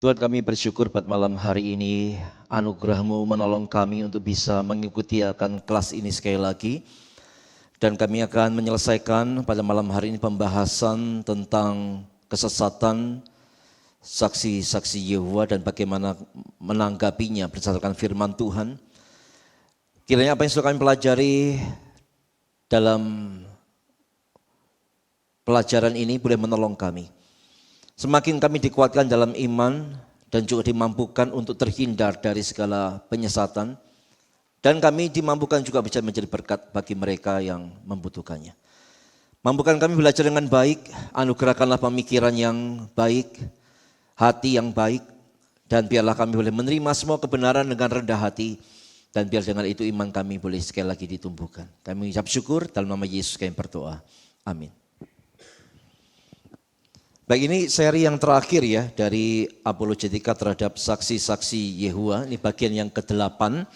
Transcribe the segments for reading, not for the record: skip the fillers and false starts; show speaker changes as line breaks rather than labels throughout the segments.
Tuhan, kami bersyukur pada malam hari ini anugerah-Mu menolong kami untuk bisa mengikuti akan kelas ini sekali lagi. Dan kami akan menyelesaikan pada malam hari ini pembahasan tentang kesesatan saksi-saksi Yehova dan bagaimana menanggapinya berdasarkan firman Tuhan. Kiranya apa yang sudah kami pelajari dalam pelajaran ini boleh menolong kami. Semakin kami dikuatkan dalam iman dan juga dimampukan untuk terhindar dari segala penyesatan. Dan kami dimampukan juga bisa menjadi berkat bagi mereka yang membutuhkannya. Mampukan kami belajar dengan baik, anugerahkanlah pemikiran yang baik, hati yang baik. Dan biarlah kami boleh menerima semua kebenaran dengan rendah hati. Dan biar dengan itu iman kami boleh sekali lagi ditumbuhkan. Kami ucap syukur dalam nama Yesus kami berdoa. Amin. Baik, ini seri yang terakhir ya dari apologetika terhadap saksi-saksi Yehova. Ini bagian yang ke-8.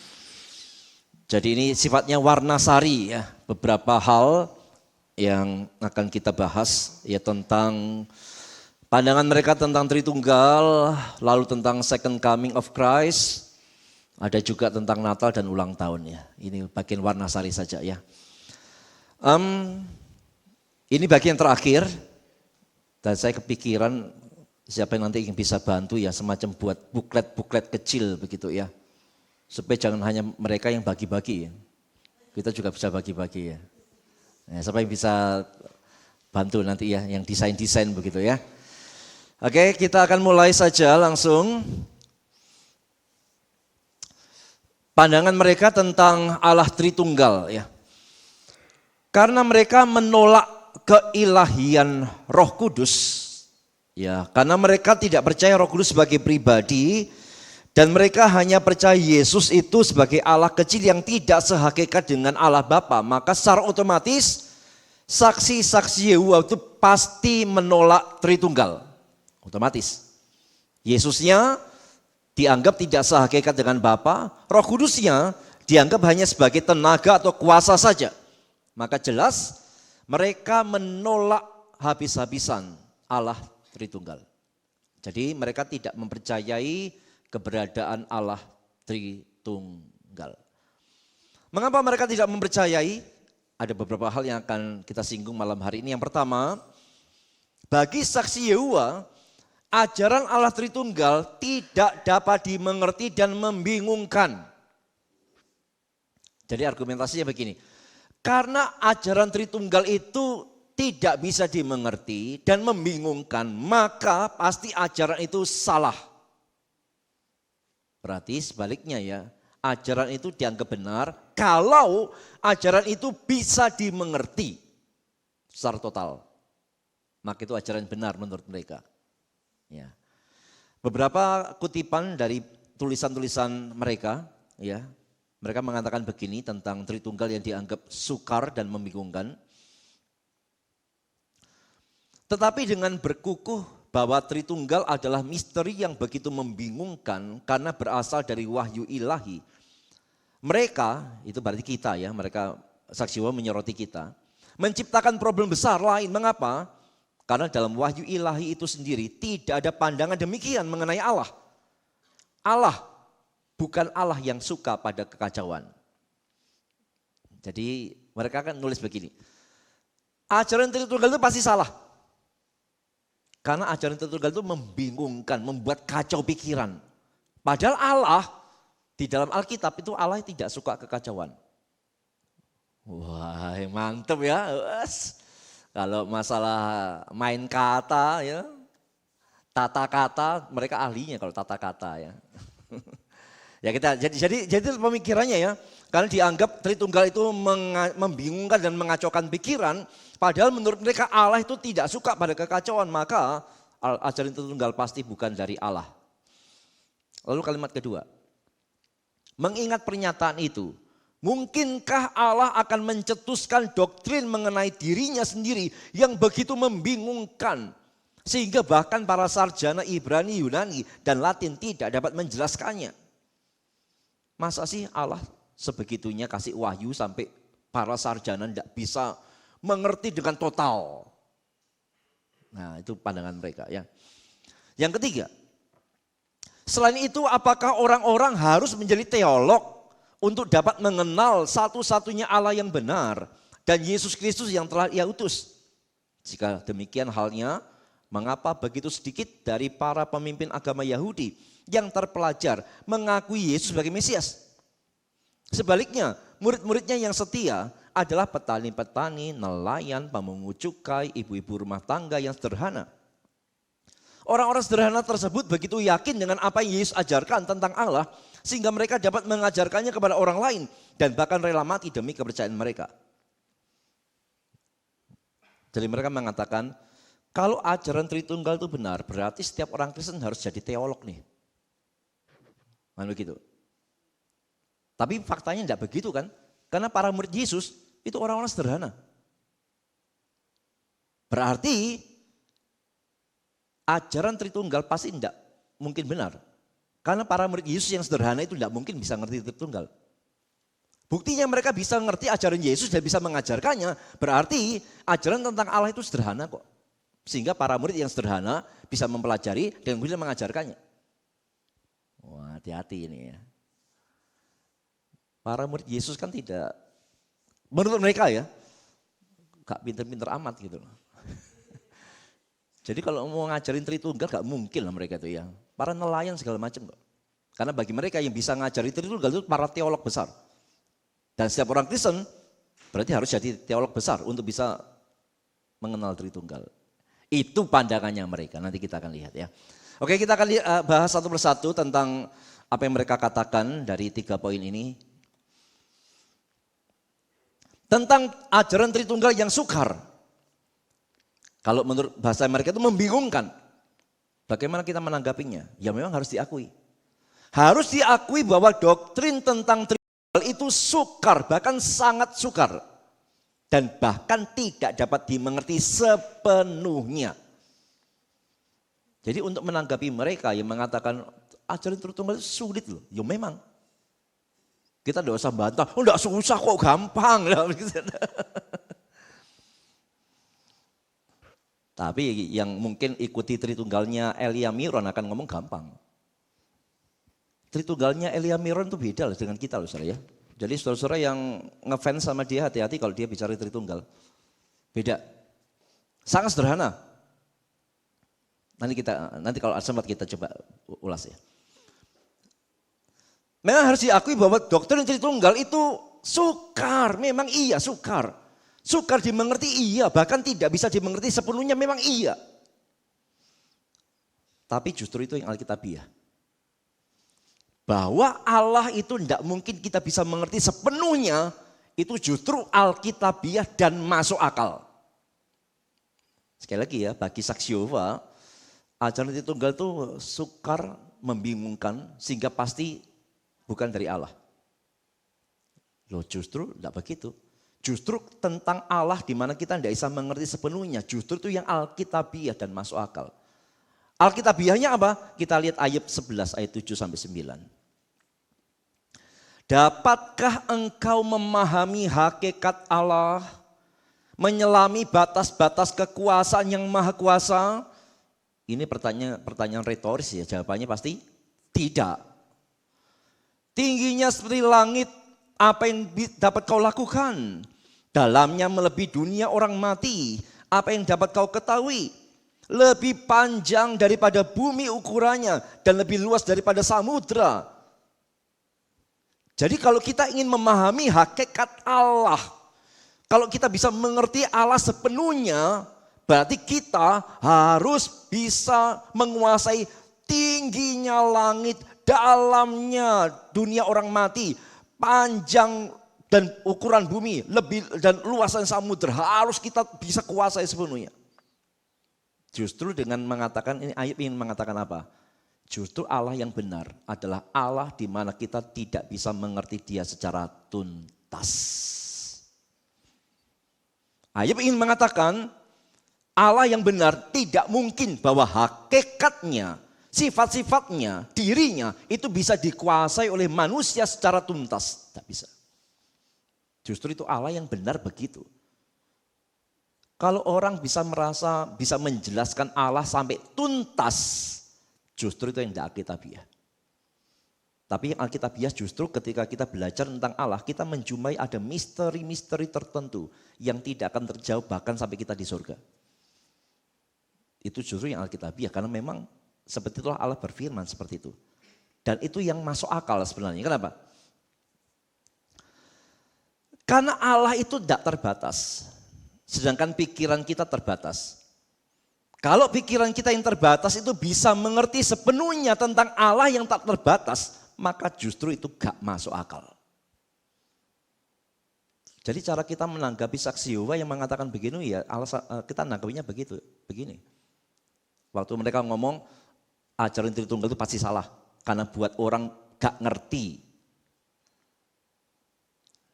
Jadi ini sifatnya warna-sari ya. Beberapa hal yang akan kita bahas ya tentang pandangan mereka tentang Tritunggal, lalu tentang second coming of Christ, ada juga tentang Natal dan ulang tahun ya. Ini bagian warna-sari saja ya. Ini bagian terakhir. Dan saya kepikiran siapa yang nanti yang bisa bantu ya semacam buat buklet-buklet kecil begitu ya. Supaya jangan hanya mereka yang bagi-bagi ya. Kita juga bisa bagi-bagi ya. Nah, siapa yang bisa bantu nanti ya yang desain-desain begitu ya. Oke, kita akan mulai saja langsung. Pandangan mereka tentang Allah Tritunggal ya. Karena mereka menolak keilahian Roh Kudus ya, karena mereka tidak percaya Roh Kudus sebagai pribadi dan mereka hanya percaya Yesus itu sebagai Allah kecil yang tidak sehakikat dengan Allah Bapa, maka secara otomatis saksi-saksi Yehova itu pasti menolak Tritunggal. Otomatis. Yesusnya dianggap tidak sehakikat dengan Bapa, Roh Kudusnya dianggap hanya sebagai tenaga atau kuasa saja. Maka jelas mereka menolak habis-habisan Allah Tritunggal. Jadi mereka tidak mempercayai keberadaan Allah Tritunggal. Mengapa mereka tidak mempercayai? Ada beberapa hal yang akan kita singgung malam hari ini. Yang pertama, bagi saksi Yehova, ajaran Allah Tritunggal tidak dapat dimengerti dan membingungkan. Jadi argumentasinya begini, karena ajaran Tritunggal itu tidak bisa dimengerti dan membingungkan, maka pasti ajaran itu salah. Berarti sebaliknya ya, ajaran itu dianggap benar kalau ajaran itu bisa dimengerti secara total. Maka itu ajaran benar menurut mereka. Ya. Beberapa kutipan dari tulisan-tulisan mereka, ya, mereka mengatakan begini tentang Tritunggal yang dianggap sukar dan membingungkan. Tetapi dengan berkukuh bahwa Tritunggal adalah misteri yang begitu membingungkan karena berasal dari wahyu ilahi. Mereka, itu berarti kita ya, mereka saksi Yehova menyoroti kita, menciptakan problem besar lain. Mengapa? Karena dalam wahyu ilahi itu sendiri tidak ada pandangan demikian mengenai Allah. Allah bukan Allah yang suka pada kekacauan. Jadi mereka akan nulis begini, ajaran Tritunggal itu pasti salah. Karena ajaran Tritunggal itu membingungkan, membuat kacau pikiran. Padahal Allah, di dalam Alkitab itu Allah tidak suka kekacauan. Wah, mantep ya. Kalau masalah main kata ya, tata kata, mereka ahlinya kalau tata kata ya. Ya kita jadi pemikirannya ya, karena dianggap Tritunggal itu membingungkan dan mengacaukan pikiran, padahal menurut mereka Allah itu tidak suka pada kekacauan, maka ajaran Tritunggal pasti bukan dari Allah. Lalu kalimat kedua, mengingat pernyataan itu, mungkinkah Allah akan mencetuskan doktrin mengenai dirinya sendiri yang begitu membingungkan, sehingga bahkan para sarjana Ibrani, Yunani, dan Latin tidak dapat menjelaskannya? Masa sih Allah sebegitunya kasih wahyu sampai para sarjana tidak bisa mengerti dengan total? Nah, itu pandangan mereka ya. Yang ketiga, Selain itu, apakah orang-orang harus menjadi teolog untuk dapat mengenal satu-satunya Allah yang benar dan Yesus Kristus yang telah Ia utus? Jika demikian halnya, mengapa begitu sedikit dari para pemimpin agama Yahudi yang terpelajar mengakui Yesus sebagai Mesias? Sebaliknya, murid-muridnya yang setia adalah petani-petani, nelayan, pemungut cukai, ibu-ibu rumah tangga yang sederhana. Orang-orang sederhana tersebut begitu yakin dengan apa yang Yesus ajarkan tentang Allah, sehingga mereka dapat mengajarkannya kepada orang lain dan bahkan rela mati demi kepercayaan mereka. Jadi mereka mengatakan, kalau ajaran Tritunggal itu benar, berarti setiap orang Kristen harus jadi teolog nih. Kan begitu. Tapi faktanya tidak begitu kan? Karena para murid Yesus itu orang-orang sederhana. Berarti ajaran Tritunggal pasti tidak mungkin benar. Karena para murid Yesus yang sederhana itu tidak mungkin bisa ngerti Tritunggal. Buktinya mereka bisa ngerti ajaran Yesus dan bisa mengajarkannya, berarti ajaran tentang Allah itu sederhana kok. Sehingga para murid yang sederhana bisa mempelajari dan kemudian mengajarkannya. Wah, hati-hati ini ya. Para murid Yesus kan tidak, menurut mereka ya, gak pinter-pinter amat gitu loh. Jadi kalau mau ngajarin Tritunggal gak mungkin lah mereka itu ya. Para nelayan segala macam kok. Karena bagi mereka yang bisa ngajari Tritunggal itu para teolog besar. Dan setiap orang Kristen berarti harus jadi teolog besar untuk bisa mengenal Tritunggal. Itu pandangannya mereka, nanti kita akan lihat ya. Oke, kita akan bahas satu persatu tentang apa yang mereka katakan dari 3 poin ini. Tentang ajaran Tritunggal yang sukar. Kalau menurut bahasa mereka itu membingungkan. Bagaimana kita menanggapinya? Ya memang harus diakui. Harus diakui bahwa doktrin tentang Tritunggal itu sukar, bahkan sangat sukar. Dan bahkan tidak dapat dimengerti sepenuhnya. Jadi untuk menanggapi mereka yang mengatakan ajaran Tritunggal itu sulit loh. Ya memang. Kita tidak usah bantah, oh tidak susah kok gampang. Tapi yang mungkin ikuti Tritunggalnya Elia Miron akan ngomong gampang. Tritunggalnya Elia Miron itu beda loh dengan kita loh saudara ya. Jadi saudara-saudara yang ngefans sama dia hati-hati kalau dia bicara Tritunggal. Beda. Sangat sederhana. Nanti kalau sempat kita coba ulas ya. Memang harus diakui bahwa doktrin Tritunggal itu sukar, memang iya sukar. Sukar dimengerti iya, bahkan tidak bisa dimengerti sepenuhnya memang iya. Tapi justru itu yang Alkitabiah. Bahwa Allah itu tidak mungkin kita bisa mengerti sepenuhnya, itu justru Alkitabiah dan masuk akal. Sekali lagi ya, bagi saksi Yehova, ajaran Tritunggal itu sukar, membingungkan, sehingga pasti bukan dari Allah. Loh justru tidak begitu. Justru tentang Allah di mana kita tidak bisa mengerti sepenuhnya. Justru itu yang Alkitabiah dan masuk akal. Alkitabiahnya apa? Kita lihat ayat 11, ayat 7 sampai 9. Dapatkah engkau memahami hakikat Allah? Menyelami batas-batas kekuasaan yang maha kuasa? Ini pertanyaan retoris ya, jawabannya pasti tidak. Tingginya seperti langit, apa yang dapat kau lakukan? Dalamnya melebihi dunia orang mati, apa yang dapat kau ketahui? Lebih panjang daripada bumi ukurannya dan lebih luas daripada samudra. Jadi kalau kita ingin memahami hakikat Allah, kalau kita bisa mengerti Allah sepenuhnya, berarti kita harus bisa menguasai tingginya langit, dalamnya dunia orang mati, panjang dan ukuran bumi, lebih dan luasan samudera, harus kita bisa kuasai sepenuhnya. Justru dengan mengatakan ini ayat ingin mengatakan apa? Justru Allah yang benar adalah Allah di mana kita tidak bisa mengerti Dia secara tuntas. Ayat ingin mengatakan Allah yang benar tidak mungkin bahwa hakikatnya, sifat-sifatnya, dirinya itu bisa dikuasai oleh manusia secara tuntas. Tidak bisa. Justru itu Allah yang benar begitu. Kalau orang bisa merasa, bisa menjelaskan Allah sampai tuntas, justru itu yang tidak Alkitabiah. Tapi yang Alkitabiah justru ketika kita belajar tentang Allah, kita menjumpai ada misteri-misteri tertentu yang tidak akan terjawab bahkan sampai kita di surga. Itu justru yang Alkitabiah, karena memang seperti itulah Allah berfirman seperti itu. Dan itu yang masuk akal sebenarnya. Kenapa? Karena Allah itu tidak terbatas, sedangkan pikiran kita terbatas. Kalau pikiran kita yang terbatas itu bisa mengerti sepenuhnya tentang Allah yang tak terbatas, maka justru itu gak masuk akal. Jadi cara kita menanggapi saksi Yehova yang mengatakan begini, ya kita nanggapinya begini. Waktu mereka ngomong ajaran Tritunggal itu pasti salah, karena buat orang gak ngerti.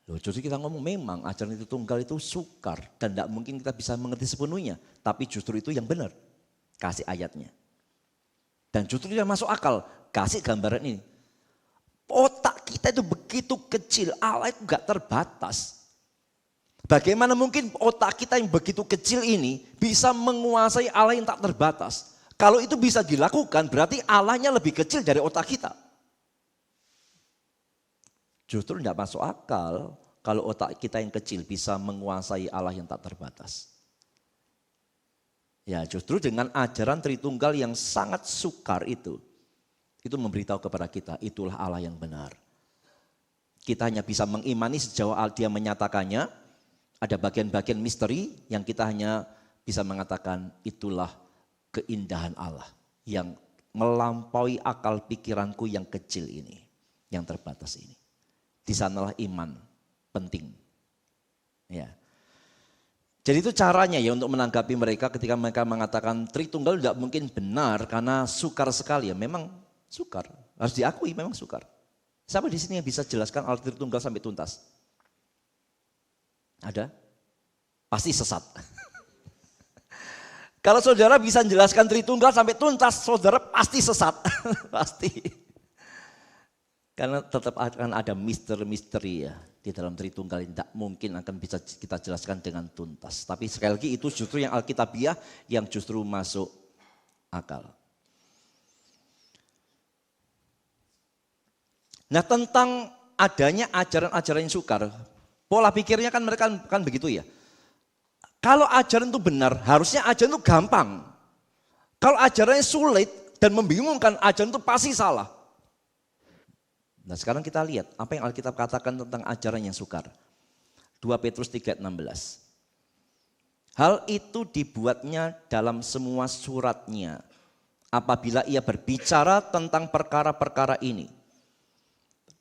Loh, jadi kita ngomong memang ajaran Tritunggal itu sukar dan tidak mungkin kita bisa mengerti sepenuhnya. Tapi justru itu yang benar, kasih ayatnya. Dan justru yang masuk akal, kasih gambaran ini. Otak kita itu begitu kecil, Allah itu gak terbatas. Bagaimana mungkin otak kita yang begitu kecil ini bisa menguasai Allah yang tak terbatas? Kalau itu bisa dilakukan berarti Allahnya lebih kecil dari otak kita. Justru tidak masuk akal kalau otak kita yang kecil bisa menguasai Allah yang tak terbatas. Ya justru dengan ajaran Tritunggal yang sangat sukar itu memberitahu kepada kita itulah Allah yang benar. Kita hanya bisa mengimani sejauh Dia menyatakannya, ada bagian-bagian misteri yang kita hanya bisa mengatakan itulah keindahan Allah yang melampaui akal pikiranku yang kecil ini, yang terbatas ini. Di sanalah iman penting. Ya. Jadi itu caranya ya untuk menanggapi mereka ketika mereka mengatakan Tritunggal tidak mungkin benar karena sukar sekali ya. Memang sukar, harus diakui memang sukar. Siapa di sini yang bisa jelaskan arti Tritunggal sampai tuntas? Ada? Pasti sesat. Kalau saudara bisa menjelaskan Tritunggal sampai tuntas, saudara pasti sesat. Pasti. Karena tetap akan ada misteri-misteri ya di dalam Tritunggal yang tidak mungkin akan bisa kita jelaskan dengan tuntas. Tapi sekali lagi itu justru yang Alkitabiah yang justru masuk akal. Nah tentang adanya ajaran-ajaran yang sukar, pola pikirnya kan mereka kan begitu ya. Kalau ajaran itu benar, harusnya ajaran itu gampang. Kalau ajarannya sulit dan membingungkan, ajaran itu pasti salah. Nah sekarang kita lihat apa yang Alkitab katakan tentang ajaran yang sukar. 2 Petrus 3:16. Hal itu dibuatnya dalam semua suratnya apabila ia berbicara tentang perkara-perkara ini.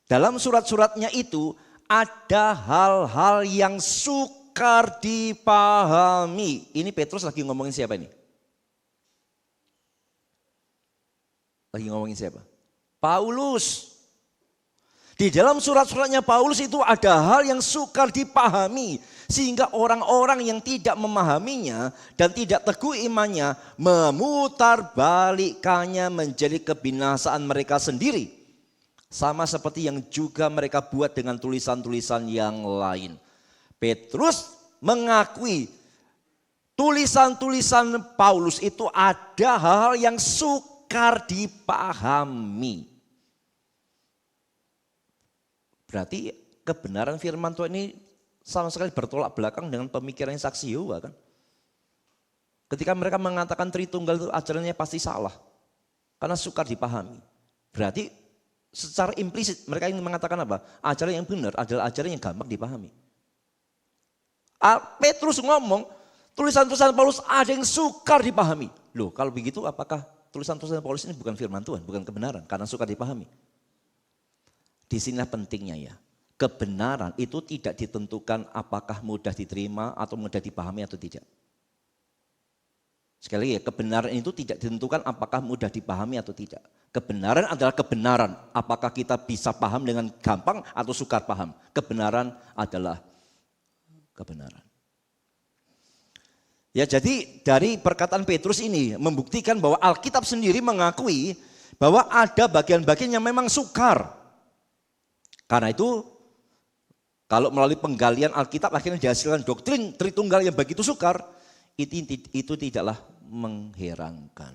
Dalam surat-suratnya itu ada hal-hal yang sukar dipahami. Ini Petrus lagi ngomongin siapa ini? Lagi ngomongin siapa? Paulus. Di dalam surat-suratnya Paulus itu ada hal yang sukar dipahami. Sehingga orang-orang yang tidak memahaminya dan tidak teguh imannya memutarbalikkannya menjadi kebinasaan mereka sendiri. Sama seperti yang juga mereka buat dengan tulisan-tulisan yang lain. Petrus mengakui tulisan-tulisan Paulus itu ada hal yang sukar dipahami. Berarti kebenaran firman Tuhan ini sama sekali bertolak belakang dengan pemikiran saksi Yehova kan. Ketika mereka mengatakan Tritunggal itu ajarannya pasti salah. Karena sukar dipahami. Berarti secara implisit mereka ingin mengatakan apa? Ajaran yang benar adalah ajaran yang gampang dipahami. Petrus ngomong tulisan-tulisan Paulus ada yang sukar dipahami. Loh kalau begitu apakah tulisan-tulisan Paulus ini bukan firman Tuhan, bukan kebenaran karena sukar dipahami? Disinilah pentingnya ya. Kebenaran itu tidak ditentukan apakah mudah diterima atau mudah dipahami atau tidak. Sekali lagi ya, kebenaran itu tidak ditentukan apakah mudah dipahami atau tidak. Kebenaran adalah kebenaran. Apakah kita bisa paham dengan gampang atau sukar paham. Kebenaran adalah kebenaran. Ya jadi dari perkataan Petrus ini membuktikan bahwa Alkitab sendiri mengakui bahwa ada bagian-bagian yang memang sukar. Karena itu kalau melalui penggalian Alkitab akhirnya dihasilkan doktrin Tritunggal yang begitu sukar, itu tidaklah mengherankan.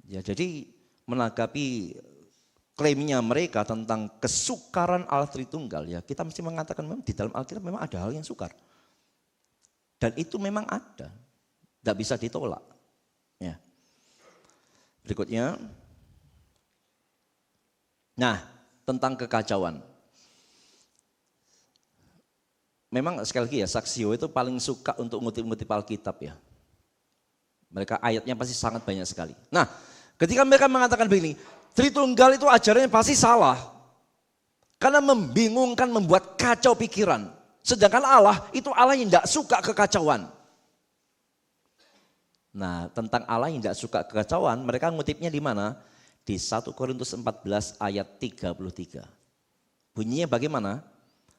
Ya, jadi menanggapi klaimnya mereka tentang kesukaran Allah Tritunggal, ya kita mesti mengatakan memang di dalam Alkitab memang ada hal yang sukar. Dan itu memang ada, tidak bisa ditolak. Ya. Berikutnya, nah tentang kekacauan. Memang sekali lagi ya, Saksio itu paling suka untuk ngutip-ngutip Alkitab ya. Mereka ayatnya pasti sangat banyak sekali. Nah, ketika mereka mengatakan begini, Tritunggal itu ajarannya pasti salah. Karena membingungkan, membuat kacau pikiran. Sedangkan Allah itu Allah yang tidak suka kekacauan. Nah, tentang Allah yang tidak suka kekacauan, mereka ngutipnya di mana? Di 1 Korintus 14 ayat 33. Bunyinya bagaimana?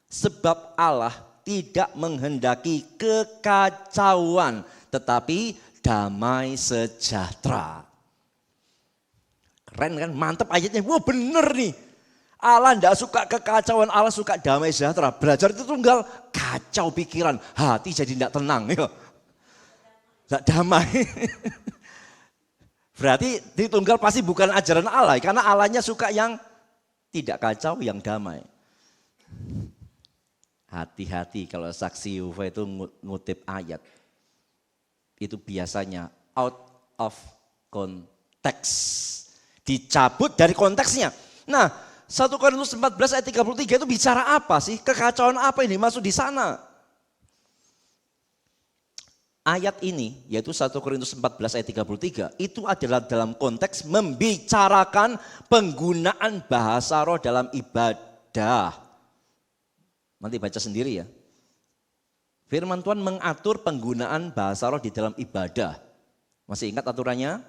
Sebab Allah tidak menghendaki kekacauan, tetapi damai sejahtera. Keren kan, mantap ayatnya, wah bener nih. Allah tidak suka kekacauan, Allah suka damai sejahtera. Belajar itu tunggal, kacau pikiran, hati jadi tidak tenang. Tidak damai. Berarti Tritunggal pasti bukan ajaran Allah, karena Allahnya suka yang tidak kacau, yang damai. Hati-hati kalau saksi Yehova itu ngutip ayat. Itu biasanya out of context. Dicabut dari konteksnya. Nah, 1 Korintus 14 ayat 33 itu bicara apa sih? Kekacauan apa ini masuk di sana? Ayat ini, yaitu 1 Korintus 14 ayat 33, itu adalah dalam konteks membicarakan penggunaan bahasa roh dalam ibadah. Nanti baca sendiri ya. Firman Tuhan mengatur penggunaan bahasa roh di dalam ibadah. Masih ingat aturannya?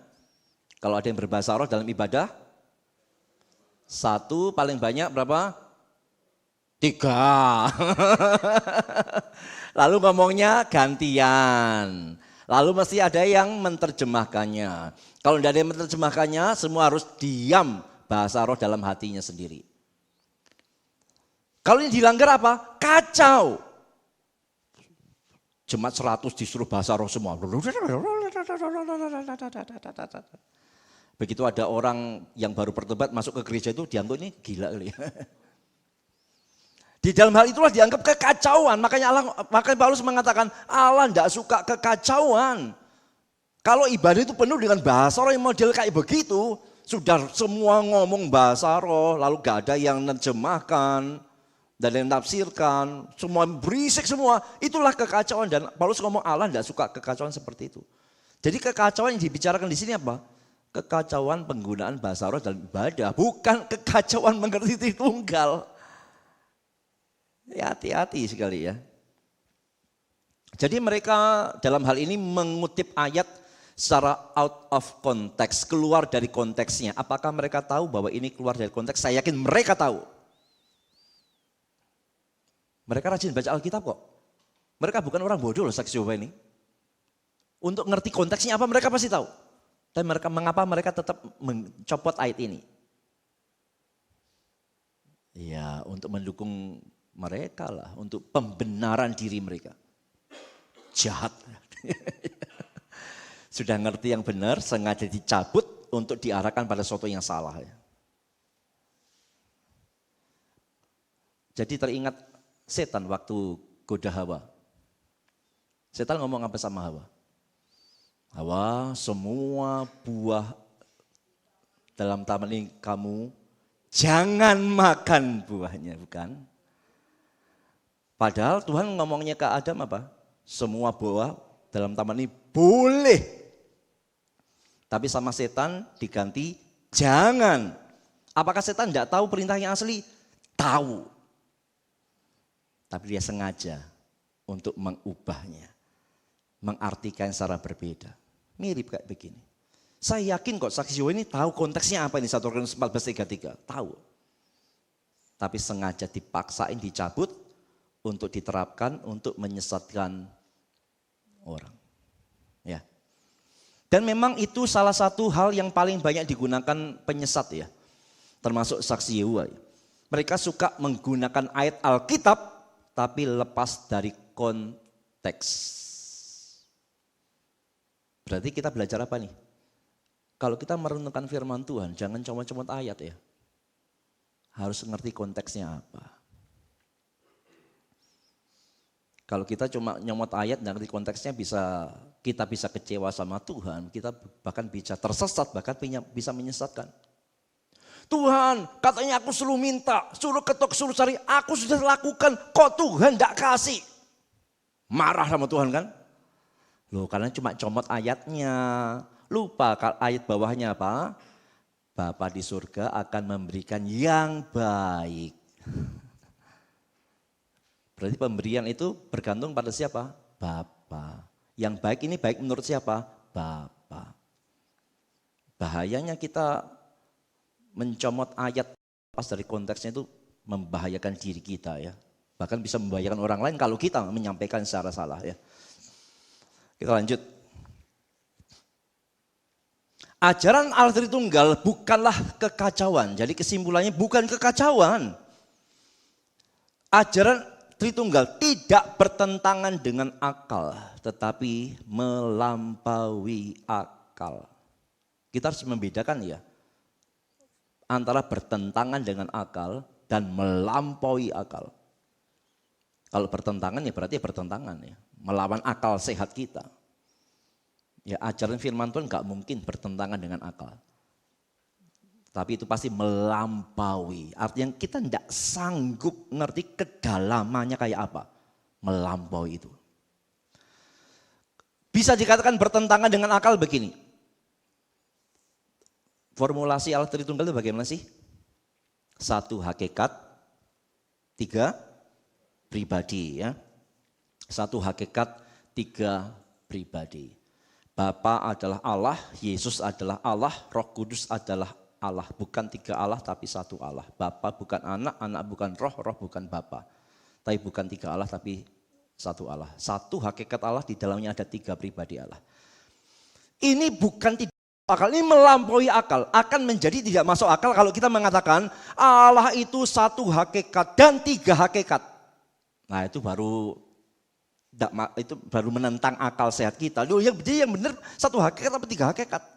Kalau ada yang berbahasa roh dalam ibadah, 1 paling banyak berapa? 3. Lalu ngomongnya gantian. Lalu mesti ada yang menerjemahkannya. Kalau tidak ada yang menerjemahkannya, semua harus diam bahasa roh dalam hatinya sendiri. Kalau ini dilanggar apa? Kacau. Jemaat 100 disuruh bahasa roh semua. Begitu ada orang yang baru bertobat masuk ke gereja itu dianggap ini gila kali ya. Di dalam hal itulah dianggap kekacauan. Makanya Paulus mengatakan Allah tidak suka kekacauan. Kalau ibadah itu penuh dengan bahasa roh yang model kayak begitu, sudah semua ngomong bahasa roh, lalu gak ada yang menerjemahkan. Dan yang tafsirkan, semua berisik semua, itulah kekacauan. Dan Paulus ngomong Allah tidak suka kekacauan seperti itu. Jadi kekacauan yang dibicarakan di sini apa? Kekacauan penggunaan bahasa roh dalam ibadah, bukan kekacauan mengerti Tritunggal. Ya, hati-hati sekali ya. Jadi mereka dalam hal ini mengutip ayat secara out of context, keluar dari konteksnya. Apakah mereka tahu bahwa ini keluar dari konteks? Saya yakin mereka tahu. Mereka rajin baca Alkitab kok. Mereka bukan orang bodoh loh saksi Yehova ini. Untuk ngerti konteksnya apa mereka pasti tahu. Dan mengapa mereka tetap mencopot ayat ini? Ya untuk mendukung mereka lah. Untuk pembenaran diri mereka. Jahat. Sudah ngerti yang benar sengaja dicabut untuk diarahkan pada sesuatu yang salah. Jadi teringat setan waktu goda Hawa. Setan ngomong apa sama Hawa? Hawa, semua buah dalam taman ini kamu jangan makan buahnya, bukan? Padahal Tuhan ngomongnya ke Adam apa? Semua buah dalam taman ini boleh. Tapi sama setan diganti jangan. Apakah setan tidak tahu perintah yang asli? Tahu. Tapi dia sengaja untuk mengubahnya. Mengartikan secara berbeda. Mirip kayak begini. Saya yakin kok saksi Yehova ini tahu konteksnya apa ini 1 Korintus 14:33. Tahu. Tapi sengaja dipaksain dicabut untuk diterapkan untuk menyesatkan orang. Ya. Dan memang itu salah satu hal yang paling banyak digunakan penyesat ya. Termasuk saksi Yehova. Mereka suka menggunakan ayat Alkitab tapi lepas dari konteks. Berarti kita belajar apa nih? Kalau kita merenungkan firman Tuhan, jangan comot-comot ayat ya. Harus ngerti konteksnya apa. Kalau kita cuma nyomot ayat dan ngerti konteksnya kita bisa kecewa sama Tuhan, kita bahkan bisa tersesat, bahkan bisa menyesatkan. Tuhan, katanya aku suruh minta, suruh ketok, suruh cari, aku sudah lakukan, kok Tuhan tidak kasih? Marah sama Tuhan kan? Loh, karena cuma comot ayatnya, lupa ayat bawahnya apa? Bapa di surga akan memberikan yang baik. Berarti pemberian itu bergantung pada siapa? Bapa. Yang baik ini baik menurut siapa? Bapa. Bahayanya kita mencomot ayat pas dari konteksnya itu membahayakan diri kita ya. Bahkan bisa membahayakan orang lain kalau kita menyampaikan secara salah ya. Kita lanjut. Ajaran Allah Tritunggal bukanlah kekacauan. Jadi kesimpulannya bukan kekacauan. Ajaran Tritunggal tidak bertentangan dengan akal, tetapi melampaui akal. Kita harus membedakan ya, antara bertentangan dengan akal dan melampaui akal. Kalau bertentangan ya berarti bertentangan ya, melawan akal sehat kita. Ya ajaran firman Tuhan gak mungkin bertentangan dengan akal. Tapi itu pasti melampaui. Artinya kita tidak sanggup ngerti kedalamannya kayak apa. Melampaui itu. Bisa dikatakan bertentangan dengan akal begini. Formulasi Allah Tritunggal itu bagaimana sih? Satu hakikat, tiga pribadi ya. Satu hakikat, tiga pribadi. Bapa adalah Allah, Yesus adalah Allah, Roh Kudus adalah Allah, bukan tiga Allah tapi satu Allah. Bapa bukan anak, anak bukan roh, roh bukan bapa. Tapi bukan tiga Allah tapi satu Allah. Satu hakikat Allah, di dalamnya ada tiga pribadi Allah. Ini bukan tidak akal, ini melampaui akal. Akan menjadi tidak masuk akal kalau kita mengatakan Allah itu satu hakikat dan tiga hakikat. Nah itu baru menentang akal sehat kita. Jadi yang benar satu hakikat atau tiga hakikat.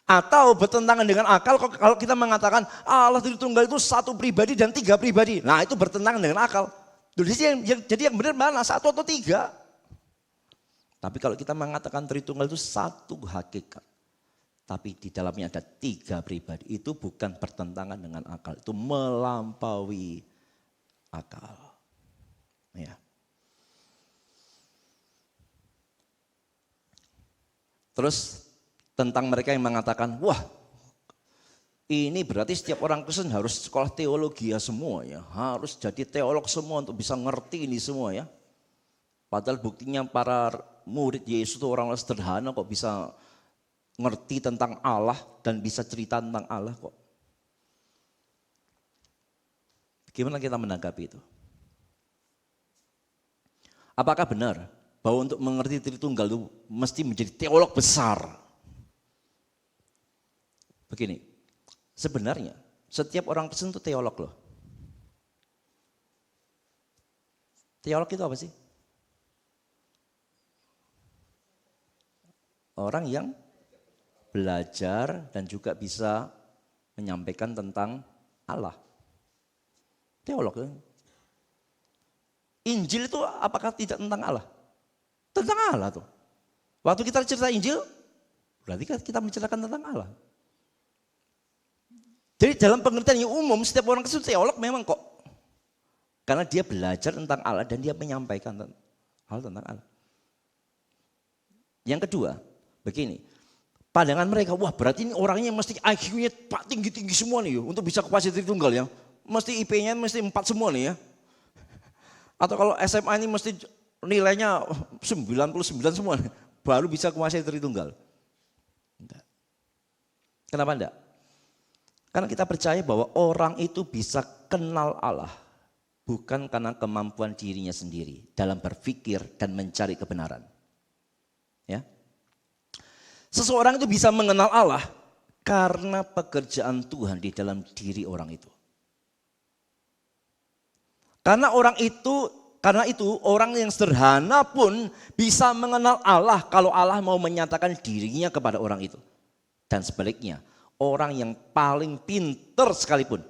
Atau bertentangan dengan akal kalau kita mengatakan Allah Tritunggal itu satu pribadi dan tiga pribadi. Nah itu bertentangan dengan akal. Jadi yang benar mana? Satu atau tiga? Tapi kalau kita mengatakan Tritunggal itu satu hakikat. Tapi di dalamnya ada tiga pribadi. Itu bukan bertentangan dengan akal. Itu melampaui akal. Ya. Terus tentang mereka yang mengatakan, wah ini berarti setiap orang Kristen harus sekolah teologi ya semua ya. Harus jadi teolog semua untuk bisa ngerti ini semua ya. Padahal buktinya para murid Yesus itu orang sederhana kok bisa ngerti tentang Allah dan bisa cerita tentang Allah kok. Gimana kita menanggapi itu? Apakah benar bahwa untuk mengerti Tritunggal itu mesti menjadi teolog besar? Begini, sebenarnya setiap orang Kristen itu teolog loh. Teolog itu apa sih? Orang yang belajar dan juga bisa menyampaikan tentang Allah. Teolog ya. Injil itu apakah tidak tentang Allah? Tentang Allah tuh. Waktu kita cerita Injil, berarti kita menceritakan tentang Allah. Jadi dalam pengertian yang umum setiap orang Kristen teolog memang kok. Karena dia belajar tentang Allah dan dia menyampaikan hal tentang Allah. Yang kedua, begini. Pandangan mereka, wah berarti ini orangnya mesti IQ-nya tinggi-tinggi semua nih untuk bisa kuasai Tritunggal ya. Mesti IP-nya mesti 4 semua nih ya. Atau kalau SMA ini mesti nilainya 99 semua nih, baru bisa kuasai Tritunggal. Kenapa enggak? Karena kita percaya bahwa orang itu bisa kenal Allah bukan karena kemampuan dirinya sendiri dalam berpikir dan mencari kebenaran. Ya. Seseorang itu bisa mengenal Allah karena pekerjaan Tuhan di dalam diri orang itu. Karena itu orang yang sederhana pun bisa mengenal Allah kalau Allah mau menyatakan dirinya kepada orang itu. Dan sebaliknya, orang yang paling pinter sekalipun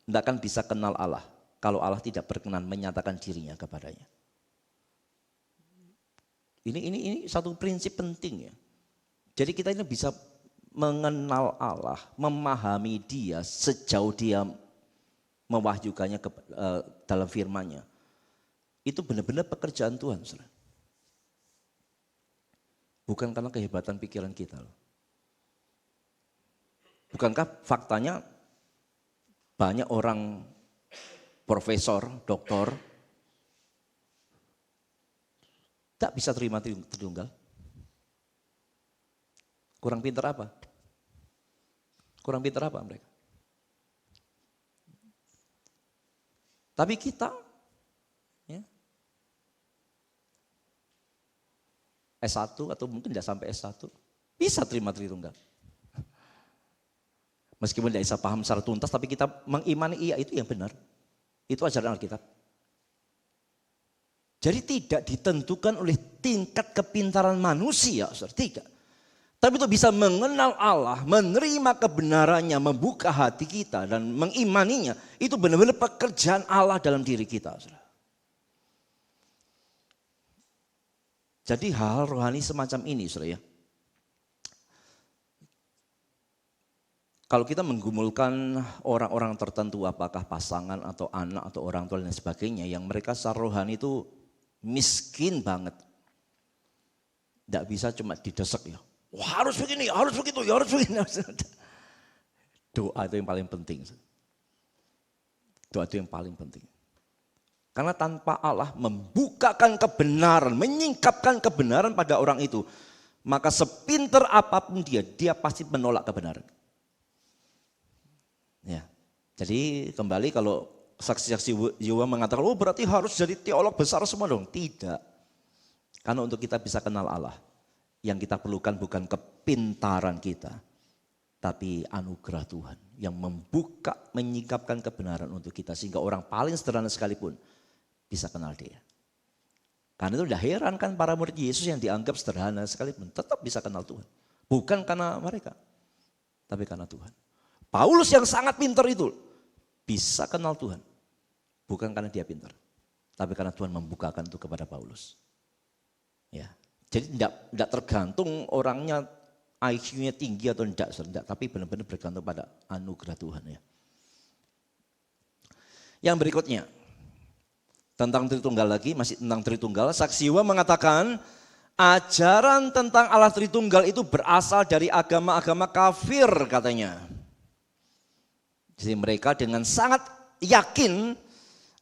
tidak akan bisa kenal Allah kalau Allah tidak berkenan menyatakan dirinya kepadanya. Ini satu prinsip penting ya. Jadi kita ini bisa mengenal Allah, memahami Dia sejauh Dia mewahyukannya dalam firman-Nya. Itu benar-benar pekerjaan Tuhan, saudara. Bukan karena kehebatan pikiran kita loh. Bukankah faktanya banyak orang profesor, doktor tak bisa terima Tritunggal? Kurang pintar apa? Kurang pintar apa mereka? Tapi kita ya, S1 atau mungkin tidak sampai S1 bisa terima Tritunggal. Meskipun tidak bisa paham secara tuntas, tapi kita mengimani iya itu yang benar. Itu ajaran Alkitab. Jadi tidak ditentukan oleh tingkat kepintaran manusia, saudara. Tidak. Tapi itu bisa mengenal Allah, menerima kebenarannya, membuka hati kita dan mengimaninya. Itu benar-benar pekerjaan Allah dalam diri kita, saudara. Jadi hal rohani semacam ini, saudara ya. Kalau kita menggumulkan orang-orang tertentu, apakah pasangan atau anak atau orang tua dan sebagainya, yang mereka secara rohani itu miskin banget. Tidak bisa cuma didesak ya. Wah, harus begini, harus begitu, ya harus begini. Doa itu yang paling penting. Doa itu yang paling penting. Karena tanpa Allah membukakan kebenaran, menyingkapkan kebenaran pada orang itu, maka sepinter apapun dia pasti menolak kebenaran. Ya, jadi kembali kalau saksi-saksi Yehova mengatakan, oh berarti harus jadi teolog besar semua dong. Tidak. Karena untuk kita bisa kenal Allah, yang kita perlukan bukan kepintaran kita, tapi anugerah Tuhan yang membuka, menyingkapkan kebenaran untuk kita. Sehingga orang paling sederhana sekalipun bisa kenal Dia. Karena itu udah heran kan para murid Yesus yang dianggap sederhana sekalipun tetap bisa kenal Tuhan. Bukan karena mereka, tapi karena Tuhan. Paulus yang sangat pintar itu bisa kenal Tuhan. Bukan karena dia pintar, tapi karena Tuhan membukakan itu kepada Paulus. Ya, jadi tidak tergantung orangnya IQ-nya tinggi atau tidak, tapi benar-benar bergantung pada anugerah Tuhan ya. Yang berikutnya tentang Tritunggal lagi, masih tentang Tritunggal. Saksi Yehova mengatakan ajaran tentang Allah Tritunggal itu berasal dari agama-agama kafir katanya. Jadi mereka dengan sangat yakin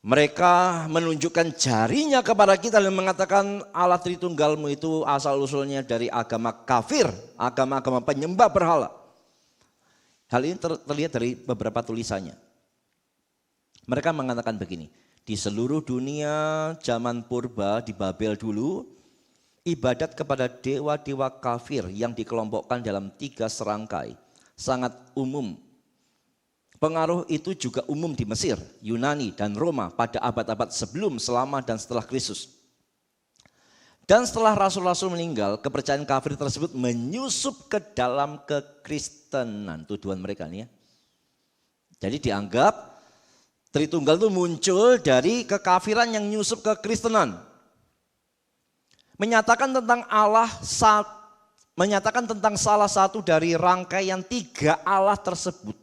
mereka menunjukkan jarinya kepada kita dan mengatakan Allah Tritunggalmu itu asal usulnya dari agama kafir, agama-agama penyembah berhala. Hal ini terlihat dari beberapa tulisannya. Mereka mengatakan begini, di seluruh dunia zaman purba di Babel dulu, ibadat kepada dewa-dewa kafir yang dikelompokkan dalam 3 serangkai sangat umum. Pengaruh itu juga umum di Mesir, Yunani, dan Roma pada abad-abad sebelum, selama, dan setelah Kristus. Dan setelah rasul-rasul meninggal, kepercayaan kafir tersebut menyusup ke dalam kekristenan. Tuduhan mereka nih ya. Jadi dianggap Tritunggal itu muncul dari kekafiran yang menyusup ke kekristenan. Menyatakan tentang Allah, menyatakan tentang salah satu dari rangkaian 3 Allah tersebut.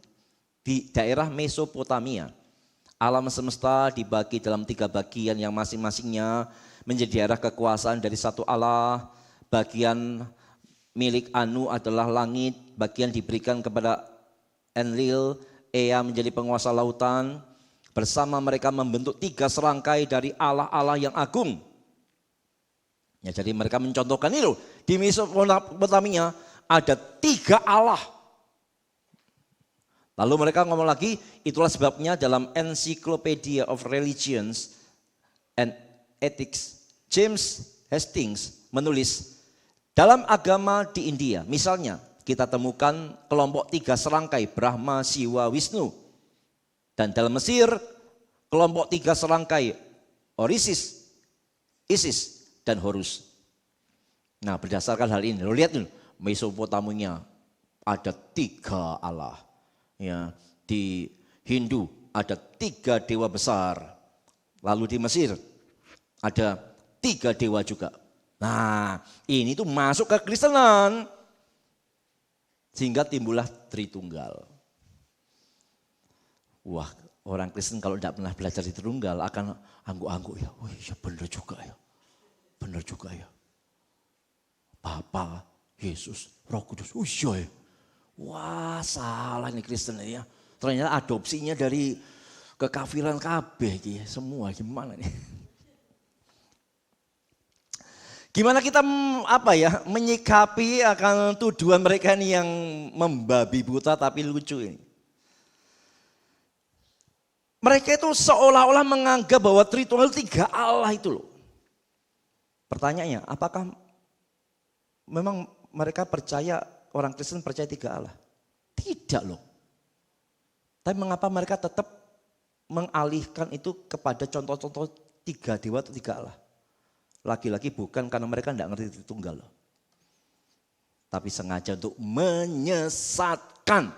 Di daerah Mesopotamia, alam semesta dibagi dalam 3 bagian yang masing-masingnya menjadi daerah kekuasaan dari satu Allah. Bagian milik Anu adalah langit, bagian diberikan kepada Enlil, Ea menjadi penguasa lautan. Bersama mereka membentuk 3 serangkai dari Allah-Allah yang agung. Ya, jadi mereka mencontohkan ini loh, di Mesopotamia ada 3 Allah. Lalu mereka ngomong lagi, itulah sebabnya dalam Encyclopedia of Religions and Ethics, James Hastings menulis, dalam agama di India, misalnya kita temukan kelompok 3 serangkai, Brahma, Siwa, Wisnu. Dan dalam Mesir, kelompok 3 serangkai, Orisis, Isis, dan Horus. Nah berdasarkan hal ini, lo lihat nih, Mesopotamia, ada 3 Allah. Ya, di Hindu ada 3 dewa besar. Lalu di Mesir ada 3 dewa juga. Nah, ini tuh masuk ke Kristenan. Sehingga timbullah Tritunggal. Wah, orang Kristen kalau tidak pernah belajar di Tritunggal akan angguk-angguk ya. Oh iya benar juga ya. Benar juga ya. Bapa, Yesus, Roh Kudus. Oh iya ya. Wah, salah nih Kristen ya. Ternyata adopsinya dari kekafiran kabeh ya. Semua gimana nih? Gimana kita menyikapi akan tuduhan mereka ini yang membabi buta tapi lucu ini. Mereka itu seolah-olah menganggap bahwa Tritunggal 3 Allah itu loh. Pertanyaannya, apakah memang mereka percaya, orang Kristen percaya 3 Allah? Tidak loh. Tapi mengapa mereka tetap mengalihkan itu kepada contoh-contoh 3 dewa atau 3 Allah? Lagi-lagi bukan karena mereka tidak ngerti Tritunggal loh. Tapi sengaja untuk menyesatkan.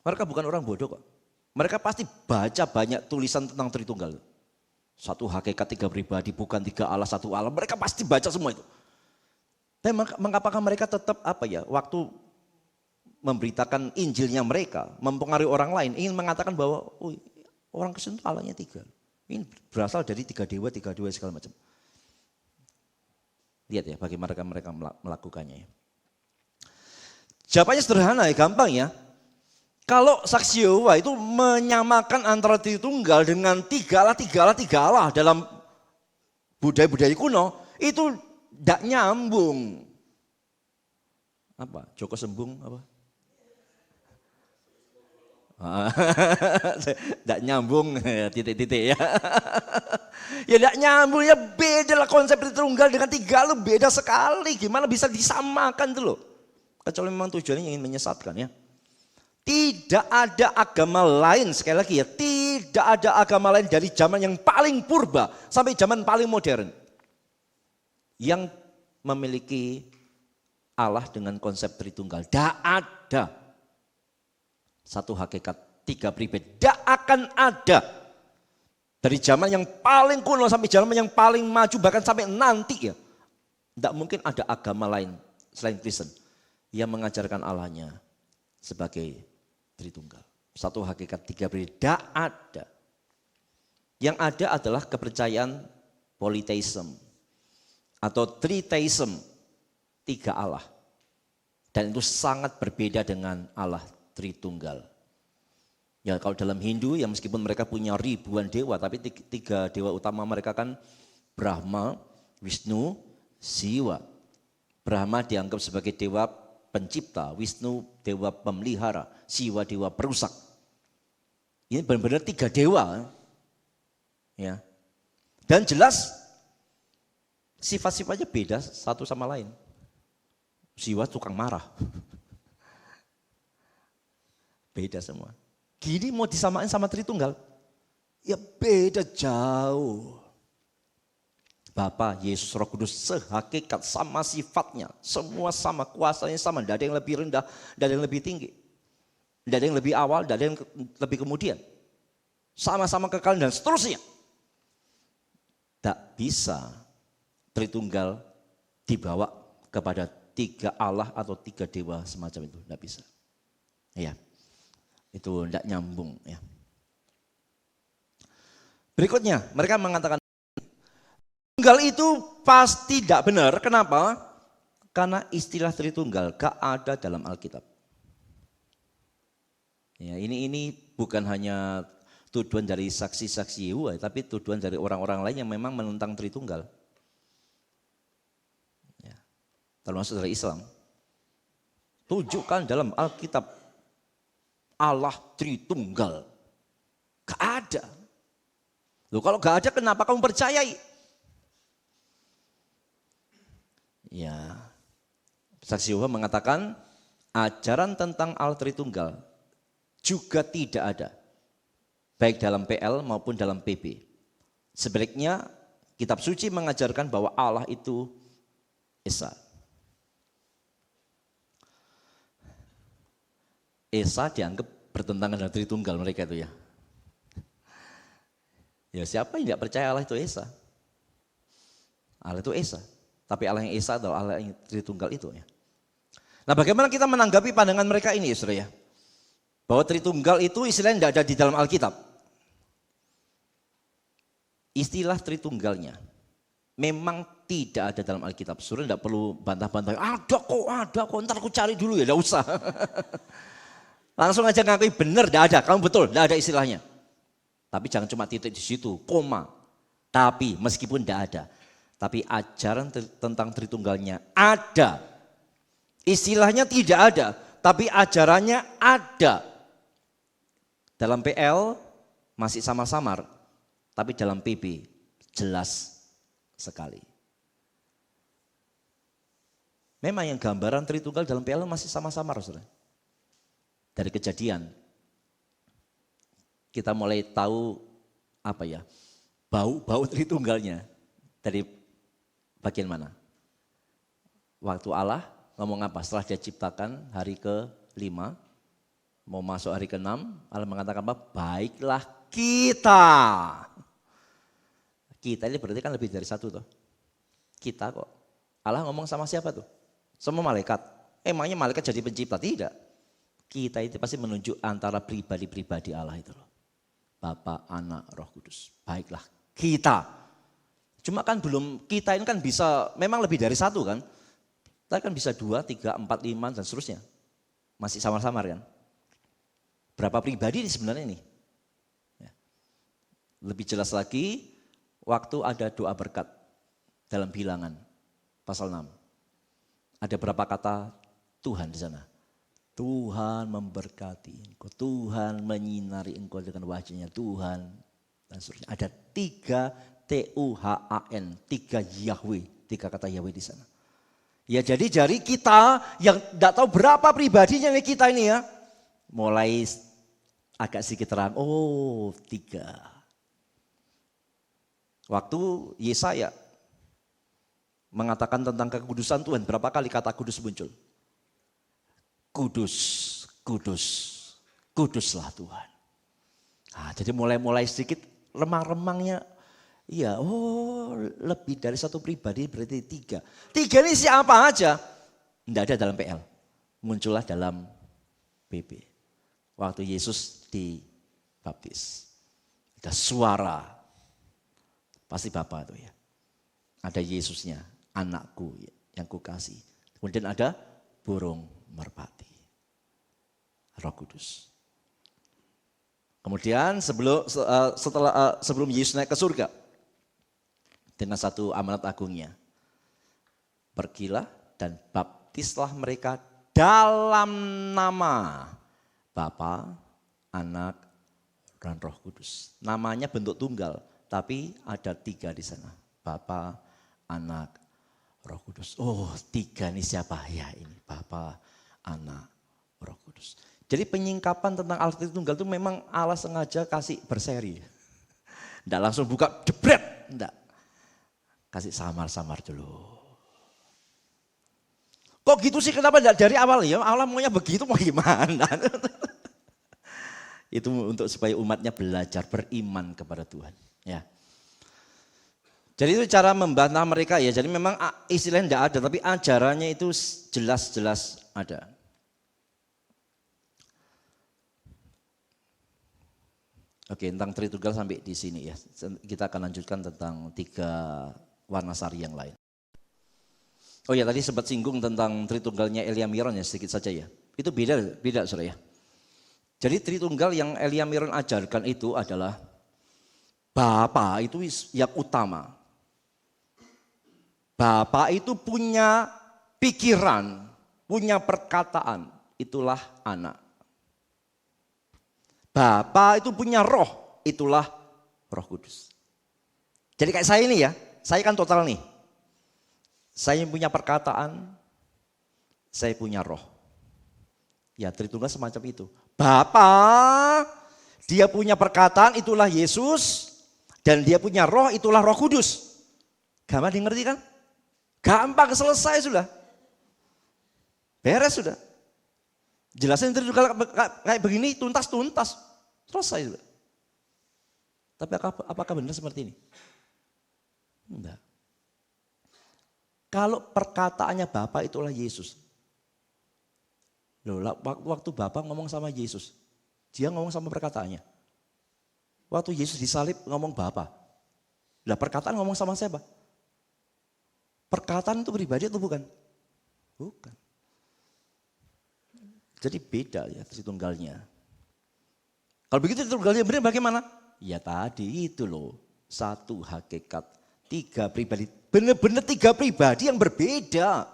Mereka bukan orang bodoh kok. Mereka pasti baca banyak tulisan tentang Tritunggal. 1 hakikat 3 pribadi, bukan 3 Allah, 1 Allah. Mereka pasti baca semua itu. Tapi mengapakah mereka tetap waktu memberitakan Injilnya mereka, mempengaruhi orang lain, ingin mengatakan bahwa orang Kristen itu Allahnya 3. Ini berasal dari 3 dewa segala macam. Lihat ya bagaimana mereka melakukannya ya. Jawabannya sederhana ya, gampang ya. Kalau saksi Yehova itu menyamakan antara Tritunggal dengan 3 Allah dalam budaya-budaya kuno, itu tidak nyambung. Apa? Joko Sembung apa? Tidak nyambung, titik-titik ya. Ya tidak nyambung, ya beda lah konsep Tritunggal dengan 3 Allah, beda sekali. Gimana bisa disamakan itu loh. Kecuali memang tujuannya ingin menyesatkan ya. Tidak ada agama lain, sekali lagi ya, tidak ada agama lain dari zaman yang paling purba sampai zaman paling modern yang memiliki Allah dengan konsep Tritunggal. Tidak ada. 1 hakikat 3 pribadi. Tidak akan ada. Dari zaman yang paling kuno sampai zaman yang paling maju, bahkan sampai nanti ya. Tidak mungkin ada agama lain selain Kristen yang mengajarkan Allahnya sebagai Tritunggal. 1 hakikat 3 pribadi. Tidak ada. Yang ada adalah kepercayaan polytheism atau tritheism, 3 Allah. Dan itu sangat berbeda dengan Allah Tritunggal. Ya kalau dalam Hindu ya meskipun mereka punya ribuan dewa, tapi 3 dewa utama mereka kan Brahma, Wisnu, Siwa. Brahma dianggap sebagai dewa pencipta, Wisnu dewa pemelihara, Siwa dewa perusak. Ini benar-benar 3 dewa. Ya. Dan jelas sifat-sifatnya beda satu sama lain. Siwa tukang marah. Beda semua. Gini mau disamain sama Tritunggal? Ya beda jauh. Bapa, Yesus, Roh Kudus sehakikat sama sifatnya. Semua sama, kuasanya sama. Tidak ada yang lebih rendah, tidak ada yang lebih tinggi. Tidak ada yang lebih awal, tidak ada yang lebih kemudian. Sama-sama kekal dan seterusnya. Tak bisa Tritunggal dibawa kepada 3 Allah atau 3 dewa semacam itu. Tidak bisa. Ya. Itu tidak nyambung ya. Berikutnya mereka mengatakan Tritunggal itu pasti tidak benar. Kenapa? Karena istilah Tritunggal gak ada dalam Alkitab. Ya, ini bukan hanya tuduhan dari saksi-saksi Yehova, tapi tuduhan dari orang-orang lain yang memang menentang Tritunggal. Ya, termasuk dari Islam. Tunjukkan dalam Alkitab Allah Tritunggal. Gak ada. Loh kalau gak ada kenapa kamu percayai? Ya, saksi Yehova mengatakan ajaran tentang Allah Tritunggal juga tidak ada. Baik dalam PL maupun dalam PB. Sebaliknya kitab suci mengajarkan bahwa Allah itu Esa. Esa dianggap bertentangan dengan Tritunggal mereka itu ya. Ya siapa yang tidak percaya Allah itu Esa? Allah itu Esa. Tapi Allah yang Esa atau Allah yang Tritunggal itu ya. Nah bagaimana kita menanggapi pandangan mereka ini saudara ya? Bahwa Tritunggal itu istilahnya tidak ada di dalam Alkitab. Istilah Tritunggalnya memang tidak ada dalam Alkitab. Saudara tidak perlu bantah-bantah. Ada kok, ntar aku cari dulu ya, tidak usah. Langsung aja ngakui benar, tidak ada. Kamu betul, tidak ada istilahnya. Tapi jangan cuma titik di situ, koma. Tapi meskipun tidak ada. Tapi ajaran tentang Tritunggalnya ada. Istilahnya tidak ada, tapi ajarannya ada. Dalam PL masih samar-samar, tapi dalam PB jelas sekali. Memang yang gambaran Tritunggal dalam PL masih samar-samar, saudara. Dari Kejadian, kita mulai tahu apa ya, bau Tritunggalnya. Dari bagian mana? Waktu Allah ngomong apa? Setelah dia ciptakan hari ke-5, mau masuk hari ke-6, Allah mengatakan apa? Baiklah kita. Kita ini berarti kan lebih dari satu tuh. Kita kok. Allah ngomong sama siapa tuh? Sama malaikat. Emangnya malaikat jadi pencipta? Tidak. Kita itu pasti menunjuk antara pribadi-pribadi Allah itu loh. Bapa, Anak, Roh Kudus. Baiklah kita. Cuma kan belum, kita ini kan bisa memang lebih dari satu kan. Kita kan bisa 2, 3, 4, 5 dan seterusnya. Masih samar-samar kan. Berapa pribadi sebenarnya ini? Ya. Lebih jelas lagi, waktu ada doa berkat dalam Bilangan pasal 6. Ada berapa kata Tuhan di sana? Tuhan memberkati engkau, Tuhan menyinari engkau dengan wajahnya, Tuhan dan seterusnya. Ada 3 Tuhan, 3 Yahweh, 3 kata Yahweh di sana. Ya jadi dari kita yang tidak tahu berapa pribadinya nih kita ini ya, mulai agak sedikit terang, 3. Waktu Yesaya mengatakan tentang kekudusan Tuhan, berapa kali kata kudus muncul? Kudus, kudus, kuduslah Tuhan. Nah, jadi mulai sedikit remang-remangnya, iya, lebih dari satu pribadi berarti 3. 3 ini siapa aja? Tidak ada dalam PL, muncullah dalam PP. Waktu Yesus dibaptis, ada suara, pasti Bapa itu ya. Ada Yesusnya, anakku yang kukasih. Kemudian ada burung merpati, Roh Kudus. Kemudian sebelum Yesus naik ke surga dengan satu amanat agungnya, pergilah dan baptislah mereka dalam nama Bapa, Anak, dan Roh Kudus. Namanya bentuk tunggal, tapi ada 3 di sana. Bapa, Anak, Roh Kudus. 3 ini siapa? Ya ini Bapa, Anak, Roh Kudus. Jadi penyingkapan tentang Allah Tritunggal itu memang Allah sengaja kasih berseri. Tidak langsung buka jebret, tidak. Kasih samar-samar dulu. Kok gitu sih, kenapa tidak dari awal ya? Allah maunya begitu, mau gimana? Itu untuk supaya umatnya belajar beriman kepada Tuhan. Ya. Jadi itu cara membantah mereka ya. Jadi memang istilahnya tidak ada, tapi ajarannya itu jelas-jelas ada. Oke, tentang Tritunggal sampai di sini ya. Kita akan lanjutkan tentang 3 warna sari yang lain. Oh ya, tadi sempat singgung tentang Tritunggalnya Elia Miron ya, sedikit saja ya. Itu beda saudara ya. Jadi Tritunggal yang Elia Miron ajarkan itu adalah Bapa itu yang utama. Bapa itu punya pikiran, punya perkataan, itulah anak. Bapa itu punya roh, itulah Roh Kudus. Jadi kayak saya ini ya, saya kan total nih. Saya punya perkataan, saya punya roh. Ya Tritunggal semacam itu. Bapa, dia punya perkataan, itulah Yesus. Dan dia punya roh, itulah Roh Kudus. Gampang ngerti kan? Gampang, selesai sudah. Beres sudah. Jelasin Tritunggal kayak begini tuntas-tuntas. Selesai. Tapi apakah benar seperti ini? Enggak. Kalau perkataannya Bapa itulah Yesus. Loh, waktu Bapa ngomong sama Yesus, dia ngomong sama perkataannya. Waktu Yesus disalib ngomong Bapa. Lah perkataan ngomong sama siapa? Perkataan itu pribadi atau bukan? Bukan. Jadi beda ya Tritunggalnya. Kalau begitu Tritunggalnya benar bagaimana? Ya tadi itu loh, satu hakikat, tiga pribadi. Benar-benar tiga pribadi yang berbeda.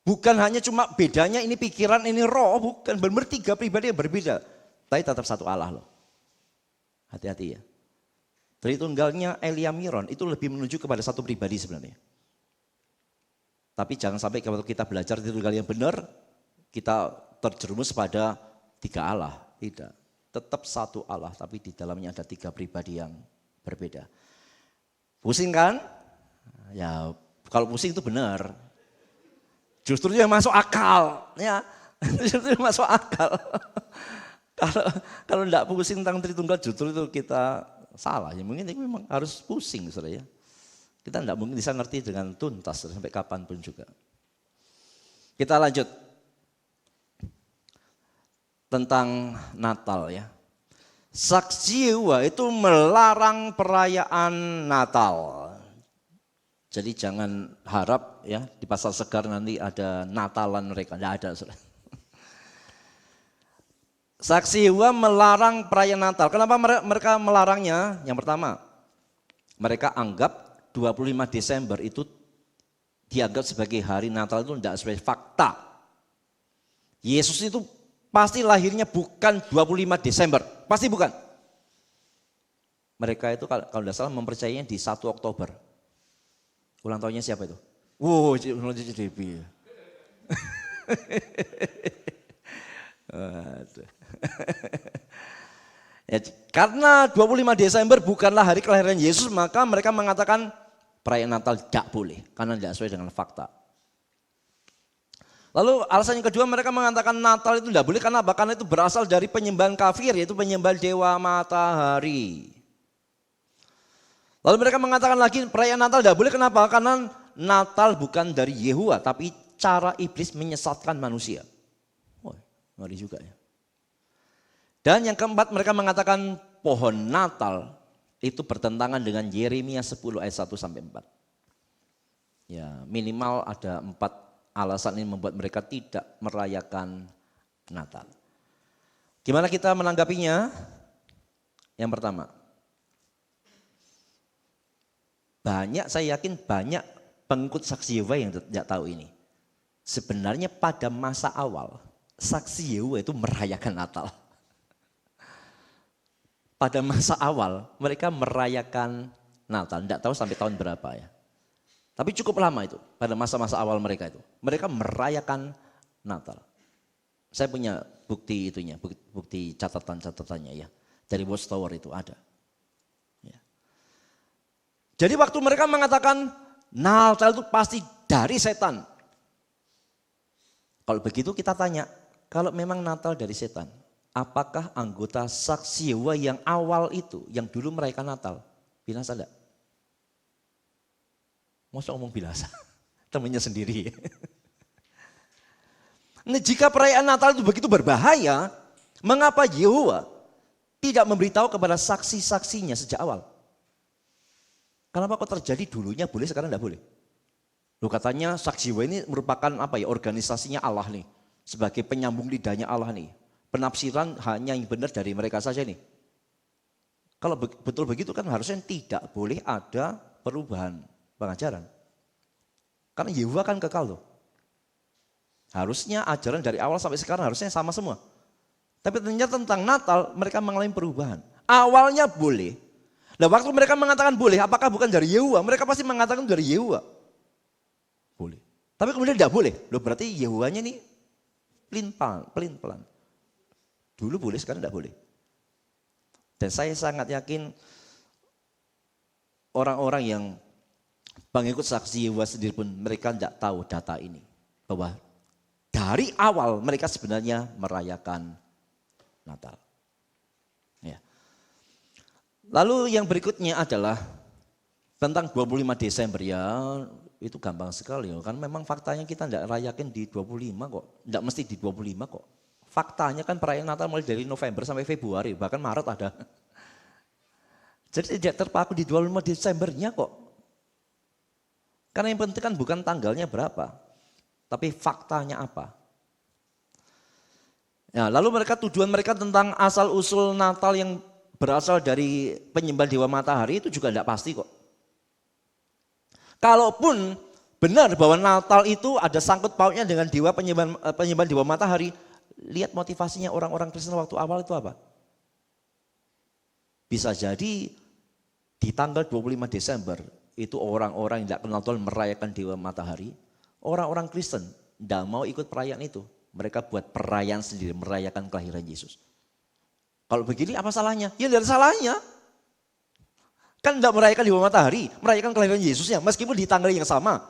Bukan hanya cuma bedanya ini pikiran, ini roh, bukan. Benar-benar tiga pribadi yang berbeda. Tapi tetap satu Allah loh. Hati-hati ya. Tritunggalnya Elia Miron itu lebih menuju kepada satu pribadi sebenarnya. Tapi jangan sampai kalau kita belajar Tritunggal yang benar, kita terjerumus pada tiga Allah. Tidak. Tetap satu Allah, tapi di dalamnya ada tiga pribadi yang berbeda. Pusing kan? Ya kalau pusing itu benar. Justru yang masuk akal. Ya, justru yang masuk akal. Kalau enggak pusing tentang Tritunggal justru itu kita salah. Ya mungkin itu memang harus pusing saudara ya. Kita enggak mungkin bisa ngerti dengan tuntas sampai kapanpun juga. Kita lanjut. Tentang Natal ya. Saksi Yehova itu melarang perayaan Natal. Jadi jangan harap ya di Pasar Segar nanti ada Natalan mereka, tidak ada. Saudara. Saksi Yehova melarang perayaan Natal. Kenapa mereka melarangnya? Yang pertama, mereka anggap 25 Desember itu dianggap sebagai hari Natal itu tidak sesuai fakta. Yesus itu pasti lahirnya bukan 25 Desember, pasti bukan. Mereka itu kalau tidak salah mempercayainya di 1 Oktober. Ulang tahunnya siapa itu? Wow, ulang tahun CDP. Ya, karena 25 Desember bukanlah hari kelahiran Yesus, maka mereka mengatakan perayaan Natal tidak boleh, karena tidak sesuai dengan fakta. Lalu alasan yang kedua mereka mengatakan Natal itu tidak boleh karena apa? Karena itu berasal dari penyembahan kafir, yaitu penyembahan dewa matahari. Lalu mereka mengatakan lagi perayaan Natal tidak boleh, kenapa? Karena Natal bukan dari Yehova, tapi cara iblis menyesatkan manusia. Oh, ngeri juga ya. Dan yang keempat mereka mengatakan pohon Natal itu bertentangan dengan Yeremia 10 ayat 1 sampai 4. Ya, minimal ada 4 alasan ini membuat mereka tidak merayakan Natal. Gimana kita menanggapinya? Yang pertama, saya yakin banyak pengikut saksi Yehova yang tidak tahu ini. Sebenarnya pada masa awal, saksi Yehova itu merayakan Natal. Pada masa awal mereka merayakan Natal, tidak tahu sampai tahun berapa ya. Tapi cukup lama itu, pada masa-masa awal mereka itu. Mereka merayakan Natal. Saya punya bukti itunya, bukti catatan-catatannya ya. Dari Watchtower itu ada. Ya. Jadi waktu mereka mengatakan Natal itu pasti dari setan. Kalau begitu kita tanya, kalau memang Natal dari setan, apakah anggota saksi Yehova yang awal itu, yang dulu merayakan Natal, binasa enggak? Masa ngomong binasa, temannya sendiri. Nah, jika perayaan Natal itu begitu berbahaya, mengapa Yehova tidak memberitahu kepada saksi-saksinya sejak awal? Kenapa kok terjadi dulunya boleh sekarang tidak boleh? Loh katanya saksi Yehova ini merupakan apa ya, organisasinya Allah nih, sebagai penyambung lidahnya Allah nih. Penafsiran hanya yang benar dari mereka saja nih. Kalau betul begitu kan harusnya tidak boleh ada perubahan pengajaran. Karena Yehova kan kekal tuh. Harusnya ajaran dari awal sampai sekarang harusnya sama semua. Tapi ternyata tentang Natal mereka mengalami perubahan. Awalnya boleh. Nah waktu mereka mengatakan boleh, apakah bukan dari Yehova? Mereka pasti mengatakan dari Yehova. Boleh. Tapi kemudian tidak boleh. Loh berarti Yehovanya nih pelin-pelan. Dulu boleh, sekarang tidak boleh. Dan saya sangat yakin orang-orang yang pengikut saksi Yehova sendiri pun mereka tidak tahu data ini. Bahwa dari awal mereka sebenarnya merayakan Natal. Ya. Lalu yang berikutnya adalah tentang 25 Desember ya, itu gampang sekali kan memang faktanya kita tidak rayakan di 25 kok, tidak mesti di 25 kok. Faktanya kan perayaan Natal mulai dari November sampai Februari, bahkan Maret ada. Jadi tidak terpaku di 25 Desembernya kok. Karena yang penting kan bukan tanggalnya berapa, tapi faktanya apa. Ya, lalu tujuan mereka tentang asal-usul Natal yang berasal dari penyembahan dewa matahari itu juga tidak pasti kok. Kalaupun benar bahwa Natal itu ada sangkut pautnya dengan penyembahan dewa matahari, lihat motivasinya orang-orang Kristen waktu awal itu apa? Bisa jadi di tanggal 25 Desember itu orang-orang yang tidak kenal Tuhan merayakan dewa matahari, orang-orang Kristen tidak mau ikut perayaan itu. Mereka buat perayaan sendiri, merayakan kelahiran Yesus. Kalau begini apa salahnya? Ya tidak ada salahnya. Kan tidak merayakan dewa matahari, merayakan kelahiran Yesusnya meskipun di tanggal yang sama.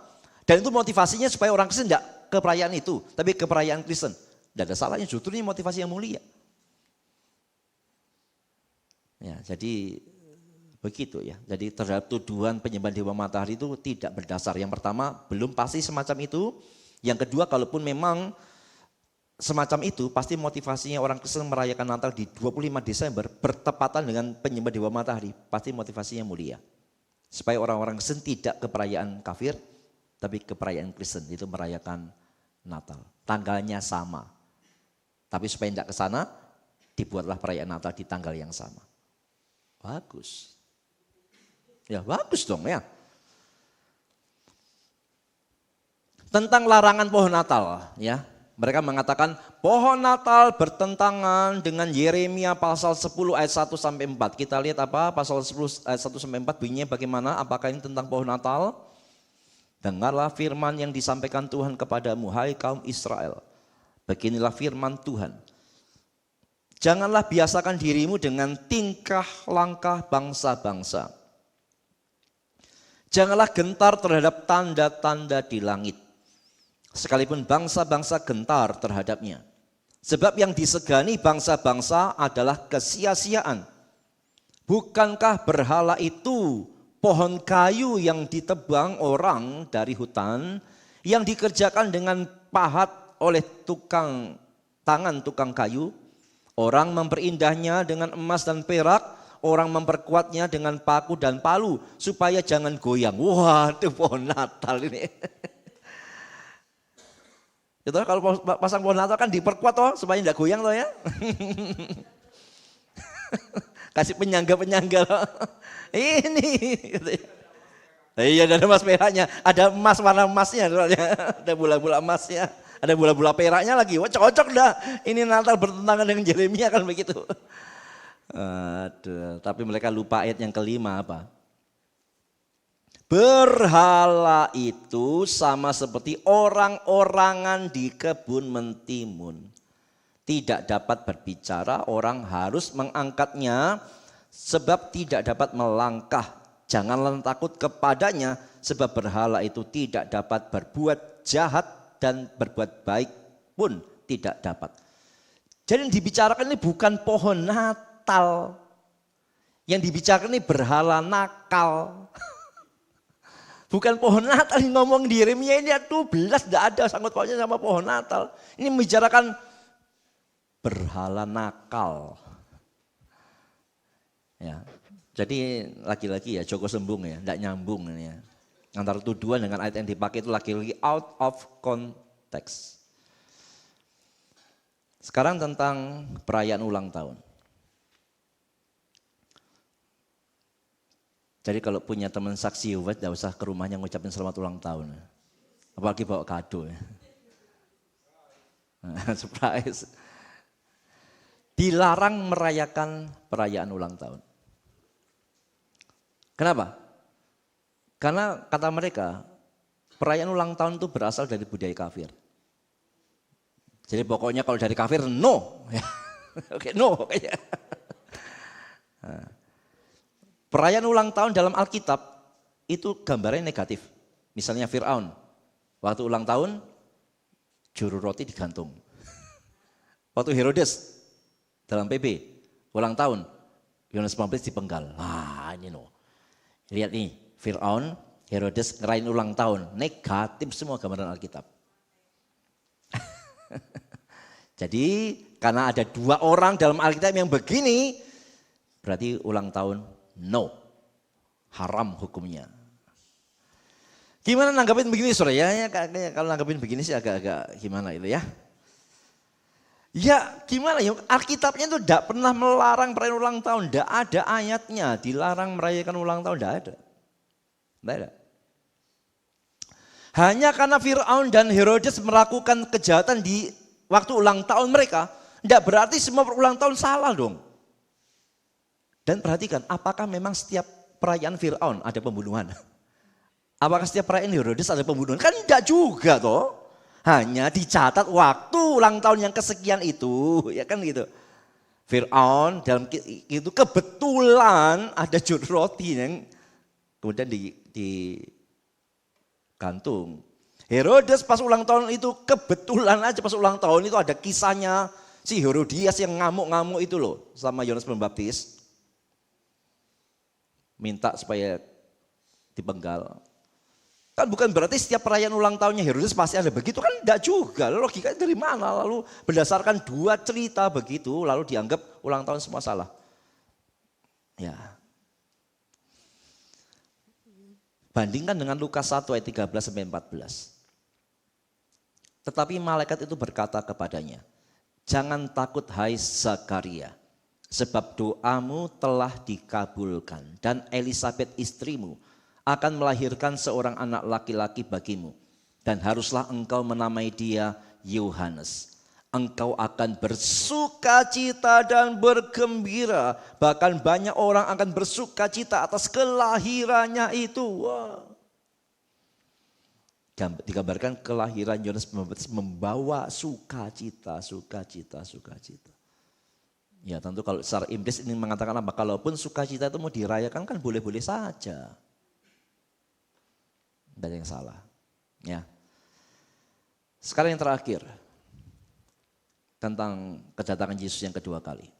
Dan itu motivasinya supaya orang Kristen tidak ke perayaan itu, tapi ke perayaan Kristen. Tidak ada salahnya, justru ini motivasi yang mulia. Ya, jadi begitu ya. Jadi terhadap tuduhan penyembahan dewa matahari itu tidak berdasar. Yang pertama, belum pasti semacam itu. Yang kedua, kalaupun memang semacam itu, pasti motivasinya orang Kristen merayakan Natal di 25 Desember bertepatan dengan penyembahan dewa matahari, pasti motivasinya mulia. Supaya orang-orang Kristen tidak ke perayaan kafir, tapi ke perayaan Kristen, itu merayakan Natal. Tanggalnya sama. Tapi supaya tidak ke sana, dibuatlah perayaan Natal di tanggal yang sama. Bagus. Ya bagus dong ya. Tentang larangan pohon Natal ya. Mereka mengatakan pohon Natal bertentangan dengan Yeremia pasal 10 ayat 1 sampai 4. Kita lihat apa pasal 10 ayat 1 sampai 4 bunyinya bagaimana? Apakah ini tentang pohon Natal? Dengarlah firman yang disampaikan Tuhan kepadamu, hai kaum Israel. Beginilah firman Tuhan. Janganlah biasakan dirimu dengan tingkah langkah bangsa-bangsa. Janganlah gentar terhadap tanda-tanda di langit. Sekalipun bangsa-bangsa gentar terhadapnya. Sebab yang disegani bangsa-bangsa adalah kesia-siaan. Bukankah berhala itu pohon kayu yang ditebang orang dari hutan, yang dikerjakan dengan pahat oleh tangan tukang kayu? Orang memperindah dengan emas dan perak, orang memperkuatnya dengan paku dan palu, supaya jangan goyang. Wah, itu pohon Natal ini. Itu kalau pasang pohon Natal kan diperkuat toh supaya tidak goyang toh ya. Kasih penyangga-penyangga loh. Ini. Iya ada emas peraknya, ada emas warna emasnya, ada bola-bola emasnya, ada bola-bola peraknya lagi. Wah cocok dah. Ini Natal bertentangan dengan Yeremia kan begitu. Aduh, tapi mereka lupa ayat yang kelima apa? Berhala itu sama seperti orang-orangan di kebun mentimun. Tidak dapat berbicara, orang harus mengangkatnya sebab tidak dapat melangkah. Janganlah takut kepadanya sebab berhala itu tidak dapat berbuat jahat dan berbuat baik pun tidak dapat. Jadi yang dibicarakan ini bukan pohon Natal. Yang dibicarakan ini berhala nakal. Bukan pohon Natal yang ngomong di Yeremia ini 12 tidak ada sangkut pautnya sama pohon Natal. Ini membicarakan berhala nakal. Ya, jadi lagi-lagi ya Joko Sembung ya, tidak nyambung ini ya. Antara tuduhan dengan ayat yang dipakai itu lagi-lagi out of context. Sekarang tentang perayaan ulang tahun. Jadi kalau punya teman saksi Yehova, tidak usah ke rumahnya ngucapin selamat ulang tahun. Apalagi bawa kado ya. Surprise. Dilarang merayakan perayaan ulang tahun. Kenapa? Karena kata mereka, perayaan ulang tahun itu berasal dari budaya kafir. Jadi pokoknya kalau dari kafir, no. Oke, no. Perayaan ulang tahun dalam Alkitab itu gambarnya negatif. Misalnya Fir'aun, waktu ulang tahun juru roti digantung. Waktu Herodes dalam PB, ulang tahun, Yohanes Pembaptis dipenggal. Ini loh. Lihat nih, Fir'aun, Herodes ngerayain ulang tahun. Negatif semua gambaran Alkitab. Jadi karena ada 2 orang dalam Alkitab yang begini, berarti ulang tahun no. Haram hukumnya. Gimana nanggapin begini saudara? Ya, kalau nanggapin begini sih agak-agak gimana itu ya. Ya gimana ya, Alkitabnya itu tidak pernah melarang perayaan ulang tahun. Tidak ada ayatnya dilarang merayakan ulang tahun, tidak ada. Tidak ada. Hanya karena Fir'aun dan Herodes melakukan kejahatan di waktu ulang tahun mereka, tidak berarti semua ulang tahun salah dong. Dan perhatikan, apakah memang setiap perayaan Fir'aun ada pembunuhan? Apakah setiap perayaan Herodes ada pembunuhan? Kan tidak juga toh. Hanya dicatat waktu ulang tahun yang kesekian itu, ya kan gitu. Fir'aun dalam itu kebetulan ada juru roti yang kemudian digantung. Herodes pas ulang tahun itu kebetulan aja pas ulang tahun itu ada kisahnya si Herodias yang ngamuk-ngamuk itu loh sama Yohanes Pembaptis. Minta supaya dipenggal. Kan bukan berarti setiap perayaan ulang tahunnya Herodes pasti ada begitu, kan enggak juga. Logikanya dari mana? Lalu berdasarkan 2 cerita begitu lalu dianggap ulang tahun semua salah. Ya. Bandingkan dengan Lukas 1 ayat 13 sampai 14. Tetapi malaikat itu berkata kepadanya, "Jangan takut hai Zakaria, sebab doamu telah dikabulkan dan Elisabet istrimu akan melahirkan seorang anak laki-laki bagimu. Dan haruslah engkau menamai dia Yohanes. Engkau akan bersukacita dan bergembira. Bahkan banyak orang akan bersukacita atas kelahirannya itu." Wah. Digambarkan kelahiran Yohanes Pembaptis membawa sukacita, sukacita, sukacita. Ya tentu kalau secara iblis ini mengatakan apa? Kalaupun sukacita itu mau dirayakan kan boleh-boleh saja. Tidak ada yang salah. Ya. Sekarang yang terakhir. Tentang kedatangan Yesus yang kedua kali.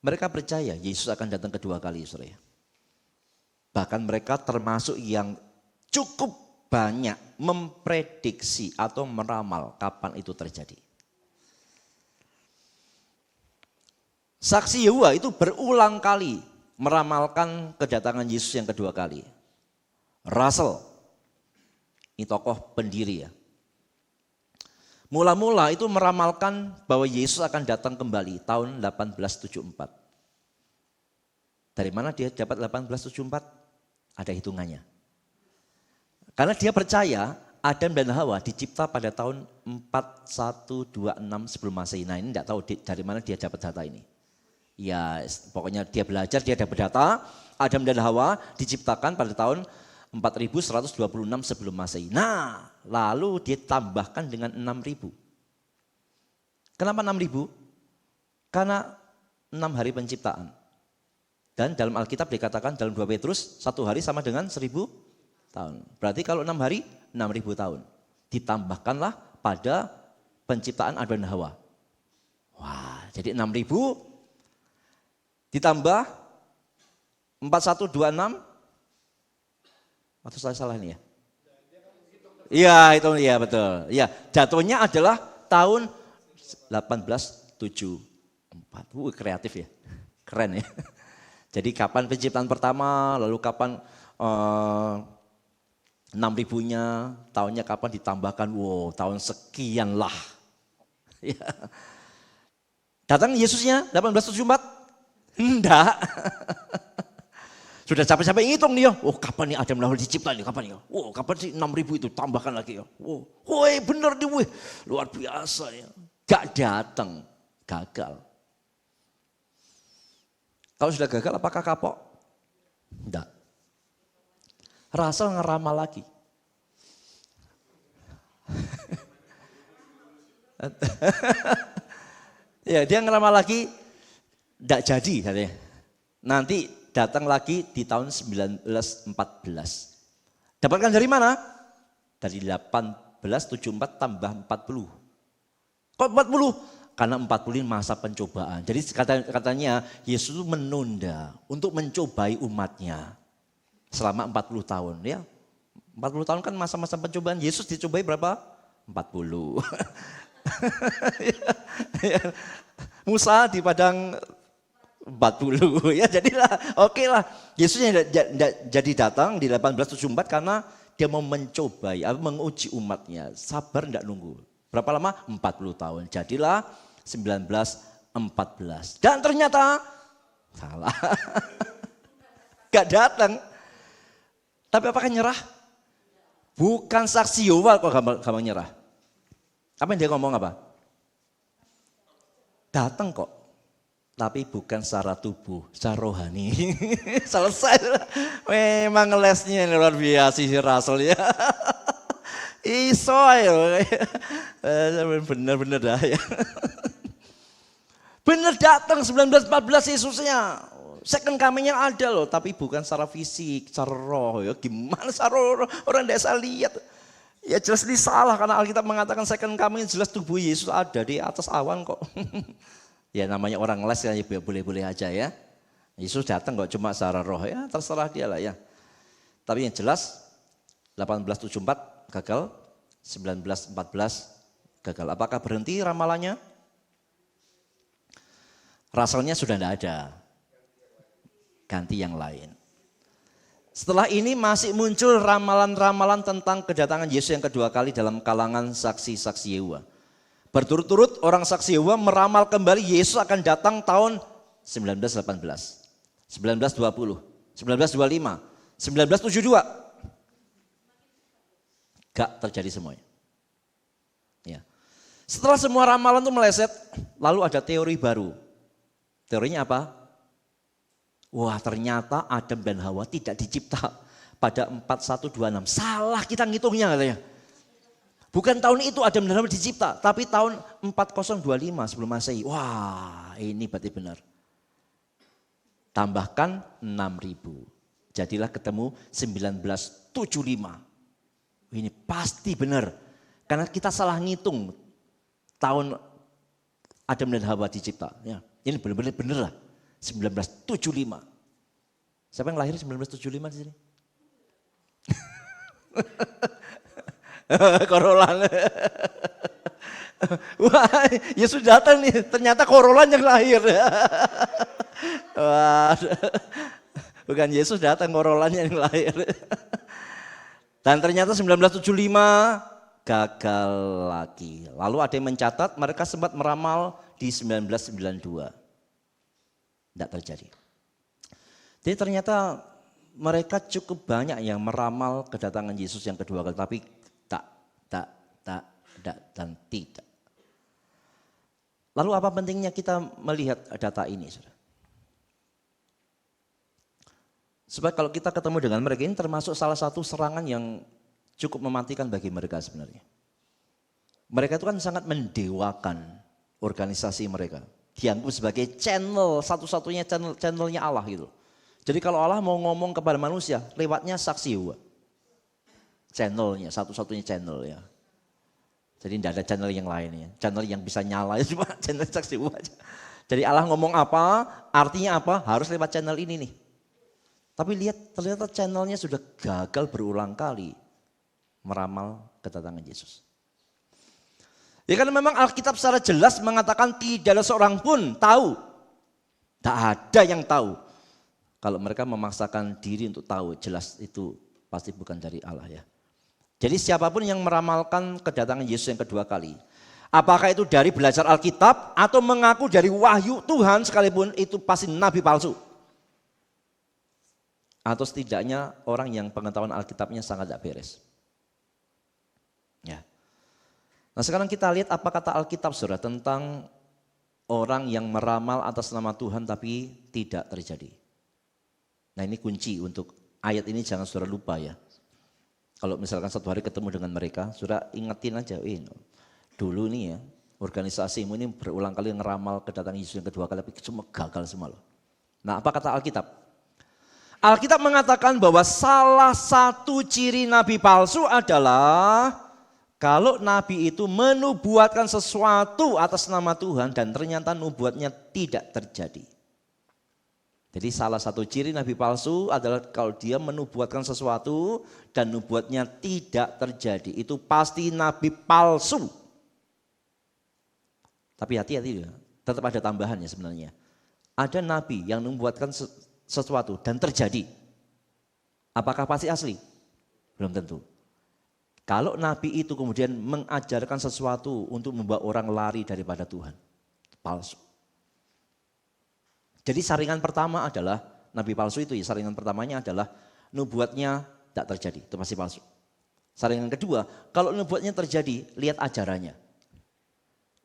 Mereka percaya Yesus akan datang kedua kali, saudara. Bahkan mereka termasuk yang cukup banyak memprediksi atau meramal kapan itu terjadi. Saksi Yehova itu berulang kali meramalkan kedatangan Yesus yang kedua kali. Russell, ini tokoh pendiri ya. Mula-mula itu meramalkan bahwa Yesus akan datang kembali tahun 1874. Dari mana dia dapat 1874? Ada hitungannya. Karena dia percaya Adam dan Hawa dicipta pada tahun 4126 sebelum Masehi. Nah ini tidak tahu dari mana dia dapat data ini. Ya pokoknya dia belajar, dia dapat data Adam dan Hawa diciptakan pada tahun 4126 sebelum Masehi. Nah lalu dia tambahkan dengan 6000. Kenapa 6000? Karena 6 hari penciptaan. Dan dalam Alkitab dikatakan dalam 2 Petrus 1 hari sama dengan 1000 tahun. Berarti kalau 6 hari 6000 tahun. Ditambahkanlah pada penciptaan Adam dan Hawa. Wah jadi 6000 ditambah 4126. Atau saya salah nih ya? Iya itu ya betul. Ya jatuhnya adalah tahun 1874. Kreatif ya. Keren ya. Jadi kapan penciptaan pertama, lalu kapan 6000-nya, tahunnya kapan ditambahkan, wow tahun sekian lah. Ya. Datang Yesusnya 1874? Enggak. Sudah capek-capek ngitung nih ya, oh kapan nih Adam dan Hawa dicipta nih, kapan nih ya? Oh kapan sih 6000 itu, tambahkan lagi ya. Oh, woi bener nih woi, luar biasa ya. Gak datang, gagal. Kalau sudah gagal apakah kapok? Enggak. Russell ngeramal lagi. Ya dia ngeramal lagi, enggak jadi katanya. Nanti datang lagi di tahun 1914. Dapatkan dari mana? Dari 1874 tambah 40. Kok 40? Karena 40 ini masa pencobaan. Jadi katanya Yesus itu menunda untuk mencobai umatnya selama 40 tahun ya. 40 tahun kan masa-masa pencobaan. Yesus dicobai berapa? 40. Musa di padang 40 ya, jadilah oke lah. Yesusnya jadi datang di 1874 karena dia mau mencobai, menguji umatnya. Sabar enggak nunggu. Berapa lama? 40 tahun. Jadilah 1914. Dan ternyata salah. Gak datang. Tapi apakah nyerah? Bukan saksi Yehova kok gampang nyerah. Apa yang dia ngomong apa? Datang kok. Tapi bukan secara tubuh, secara rohani. Selesai. Memang lesnya luar biasa si Rasul ya. Iso ya. Bener-bener dah ya. Bener datang 1914 Yesusnya. Second coming-nya ada loh, tapi bukan secara fisik, secara roh ya. Gimana secara roh? Orang tidak bisa lihat. Ya jelas ini salah karena Alkitab mengatakan second coming jelas tubuh Yesus ada di atas awan kok. Ya namanya orang les ya boleh-boleh aja ya. Yesus datang kok cuma secara roh ya, terserah dia lah ya. Tapi yang jelas 1874 gagal, 1914 gagal. Apakah berhenti ramalannya? Rasulnya sudah tidak ada. Ganti yang lain. Setelah ini masih muncul ramalan-ramalan tentang kedatangan Yesus yang kedua kali dalam kalangan saksi-saksi Yehova. Berturut-turut orang saksi Yehova meramal kembali Yesus akan datang tahun 1918, 1920, 1925, 1972. Gak terjadi semuanya. Ya. Setelah semua ramalan itu meleset, lalu ada teori baru. Teorinya apa? Wah ternyata Adam dan Hawa tidak dicipta pada 4126. Salah kita ngitungnya katanya. Bukan tahun itu Adam dan Hawa dicipta, tapi tahun 4025 sebelum Masehi. Wah ini berarti benar. Tambahkan 6000. Jadilah ketemu 1975. Ini pasti benar. Karena kita salah ngitung tahun Adam dan Hawa dicipta. Ya, ini benar-benar benar lah. 1975. Siapa yang lahir 1975 di sini? Korolan. Wah, Yesus datang nih, ternyata Korolan yang lahir. Wah, bukan Yesus datang, Korolan yang lahir. Dan ternyata 1975 gagal lagi. Lalu ada yang mencatat mereka sempat meramal di 1992. Tidak terjadi. Jadi ternyata mereka cukup banyak yang meramal kedatangan Yesus yang kedua kali. Tapi tak, dan tidak. Lalu apa pentingnya kita melihat data ini? Sebab kalau kita ketemu dengan mereka ini termasuk salah satu serangan yang cukup mematikan bagi mereka sebenarnya. Mereka itu kan sangat mendewakan organisasi mereka. Dianggap sebagai channel, satu-satunya channelnya Allah gitu. Jadi kalau Allah mau ngomong kepada manusia, lewatnya saksi Yehova. Channelnya, satu-satunya channel ya. Jadi tidak ada channel yang lain ya. Channel yang bisa nyala ya cuma channel saksi Yehova aja. Jadi Allah ngomong apa, artinya apa, harus lewat channel ini nih. Tapi lihat ternyata channelnya sudah gagal berulang kali meramal kedatangan Yesus. Ya karena memang Alkitab secara jelas mengatakan tidak ada seorang pun tahu. Tak ada yang tahu. Kalau mereka memaksakan diri untuk tahu, jelas itu pasti bukan dari Allah ya. Jadi siapapun yang meramalkan kedatangan Yesus yang kedua kali. Apakah itu dari belajar Alkitab atau mengaku dari wahyu Tuhan sekalipun, itu pasti nabi palsu. Atau setidaknya orang yang pengetahuan Alkitabnya sangat tidak beres. Ya. Nah sekarang kita lihat apa kata Alkitab saudara tentang orang yang meramal atas nama Tuhan tapi tidak terjadi. Nah ini kunci untuk ayat ini, jangan saudara lupa ya. Kalau misalkan satu hari ketemu dengan mereka, saudara ingetin aja, dulu nih ya organisasimu ini berulang kali ngeramal kedatangan Yesus yang kedua kali tapi cuma gagal semua loh. Nah apa kata Alkitab? Alkitab mengatakan bahwa salah satu ciri nabi palsu adalah kalau nabi itu menubuatkan sesuatu atas nama Tuhan dan ternyata nubuatnya tidak terjadi. Jadi salah satu ciri nabi palsu adalah kalau dia menubuatkan sesuatu dan nubuatnya tidak terjadi. Itu pasti nabi palsu. Tapi hati-hati ya, tetap ada tambahannya sebenarnya. Ada nabi yang menubuatkan sesuatu dan terjadi. Apakah pasti asli? Belum tentu. Kalau nabi itu kemudian mengajarkan sesuatu untuk membawa orang lari daripada Tuhan, palsu. Jadi saringan pertama adalah, nabi palsu itu ya saringan pertamanya adalah nubuatnya tidak terjadi, itu pasti palsu. Saringan kedua, kalau nubuatnya terjadi, lihat ajarannya.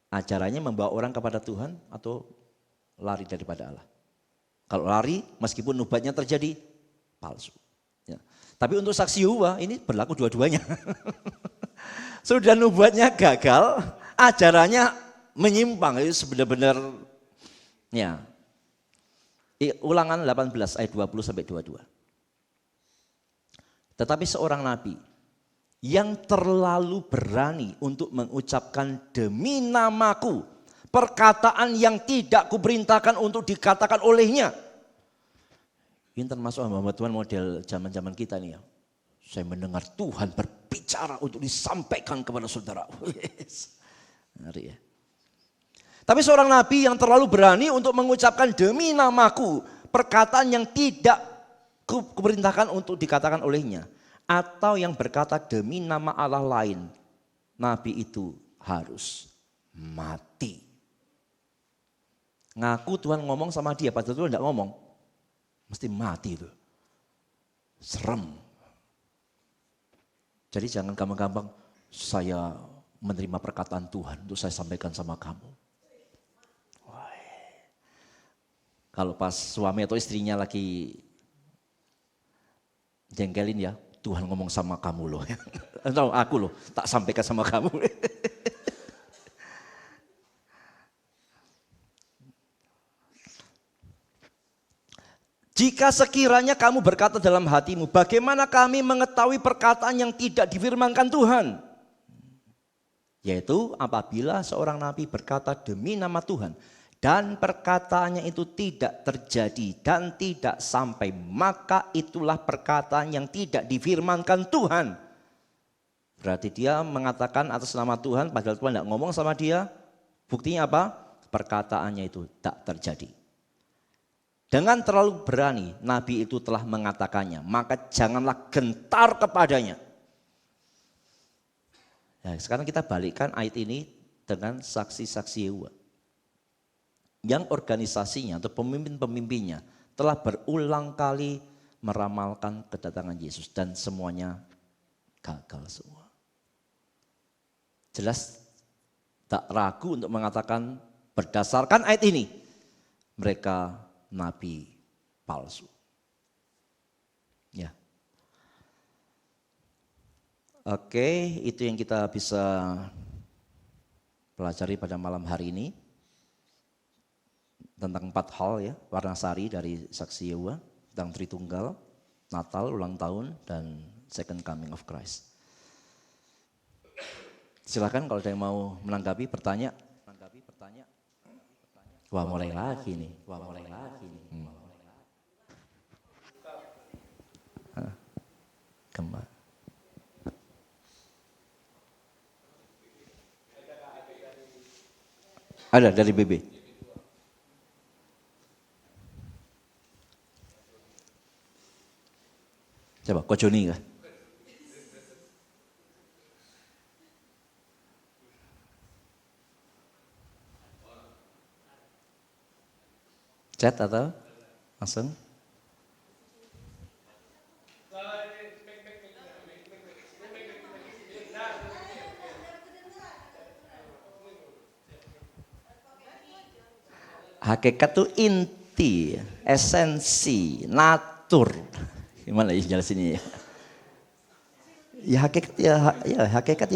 Ajarannya membawa orang kepada Tuhan atau lari daripada Allah. Kalau lari, meskipun nubuatnya terjadi, palsu. Ya. Tapi untuk saksi Yehova ini berlaku dua-duanya. Sudah nubuatnya gagal, ajarannya menyimpang, itu benar-benar ya. Ulangan 18 ayat 20 sampai 22. Tetapi seorang nabi yang terlalu berani untuk mengucapkan demi namaku perkataan yang tidak kuperintahkan untuk dikatakan olehnya. Ini termasuk hamba Tuhan model zaman-zaman kita nih ya. Saya mendengar Tuhan berbicara untuk disampaikan kepada saudara. Ngeri ya. Tapi seorang nabi yang terlalu berani untuk mengucapkan demi namaku perkataan yang tidak kuperintahkan untuk dikatakan olehnya. Atau yang berkata demi nama Allah lain. Nabi itu harus mati. Ngaku Tuhan ngomong sama dia, padahal Tuhan tidak ngomong. Mesti mati itu. Serem. Jadi jangan gampang-gampang saya menerima perkataan Tuhan untuk saya sampaikan sama kamu. Kalau pas suami atau istrinya lagi jengkelin ya, Tuhan ngomong sama kamu loh. Atau aku loh, tak sampaikan sama kamu. Jika sekiranya kamu berkata dalam hatimu, bagaimana kami mengetahui perkataan yang tidak difirmankan Tuhan? Yaitu apabila seorang nabi berkata demi nama Tuhan, dan perkataannya itu tidak terjadi dan tidak sampai, maka itulah perkataan yang tidak difirmankan Tuhan. Berarti dia mengatakan atas nama Tuhan, padahal Tuhan tidak ngomong sama dia. Buktinya apa? Perkataannya itu tak terjadi. Dengan terlalu berani, nabi itu telah mengatakannya, maka janganlah gentar kepadanya. Nah, sekarang kita balikkan ayat ini dengan saksi-saksi Yehova. Yang organisasinya atau pemimpin-pemimpinnya telah berulang kali meramalkan kedatangan Yesus dan semuanya gagal semua. Jelas tak ragu untuk mengatakan berdasarkan ayat ini mereka nabi palsu. Ya. Oke, itu yang kita bisa pelajari pada malam hari ini. Tentang 4 hal ya, warna sari dari saksi Yehova, tentang Tritunggal, Natal, ulang tahun, dan second coming of Christ. Silakan kalau ada yang mau menanggapi, bertanya. Wah mulai lagi nih. Kembali. Ada dari BB. Coba, kok Joni kah? Chat atau langsung? Hakikat itu inti, esensi, natur. Gimana ya jelasinnya ya? Ya hakikat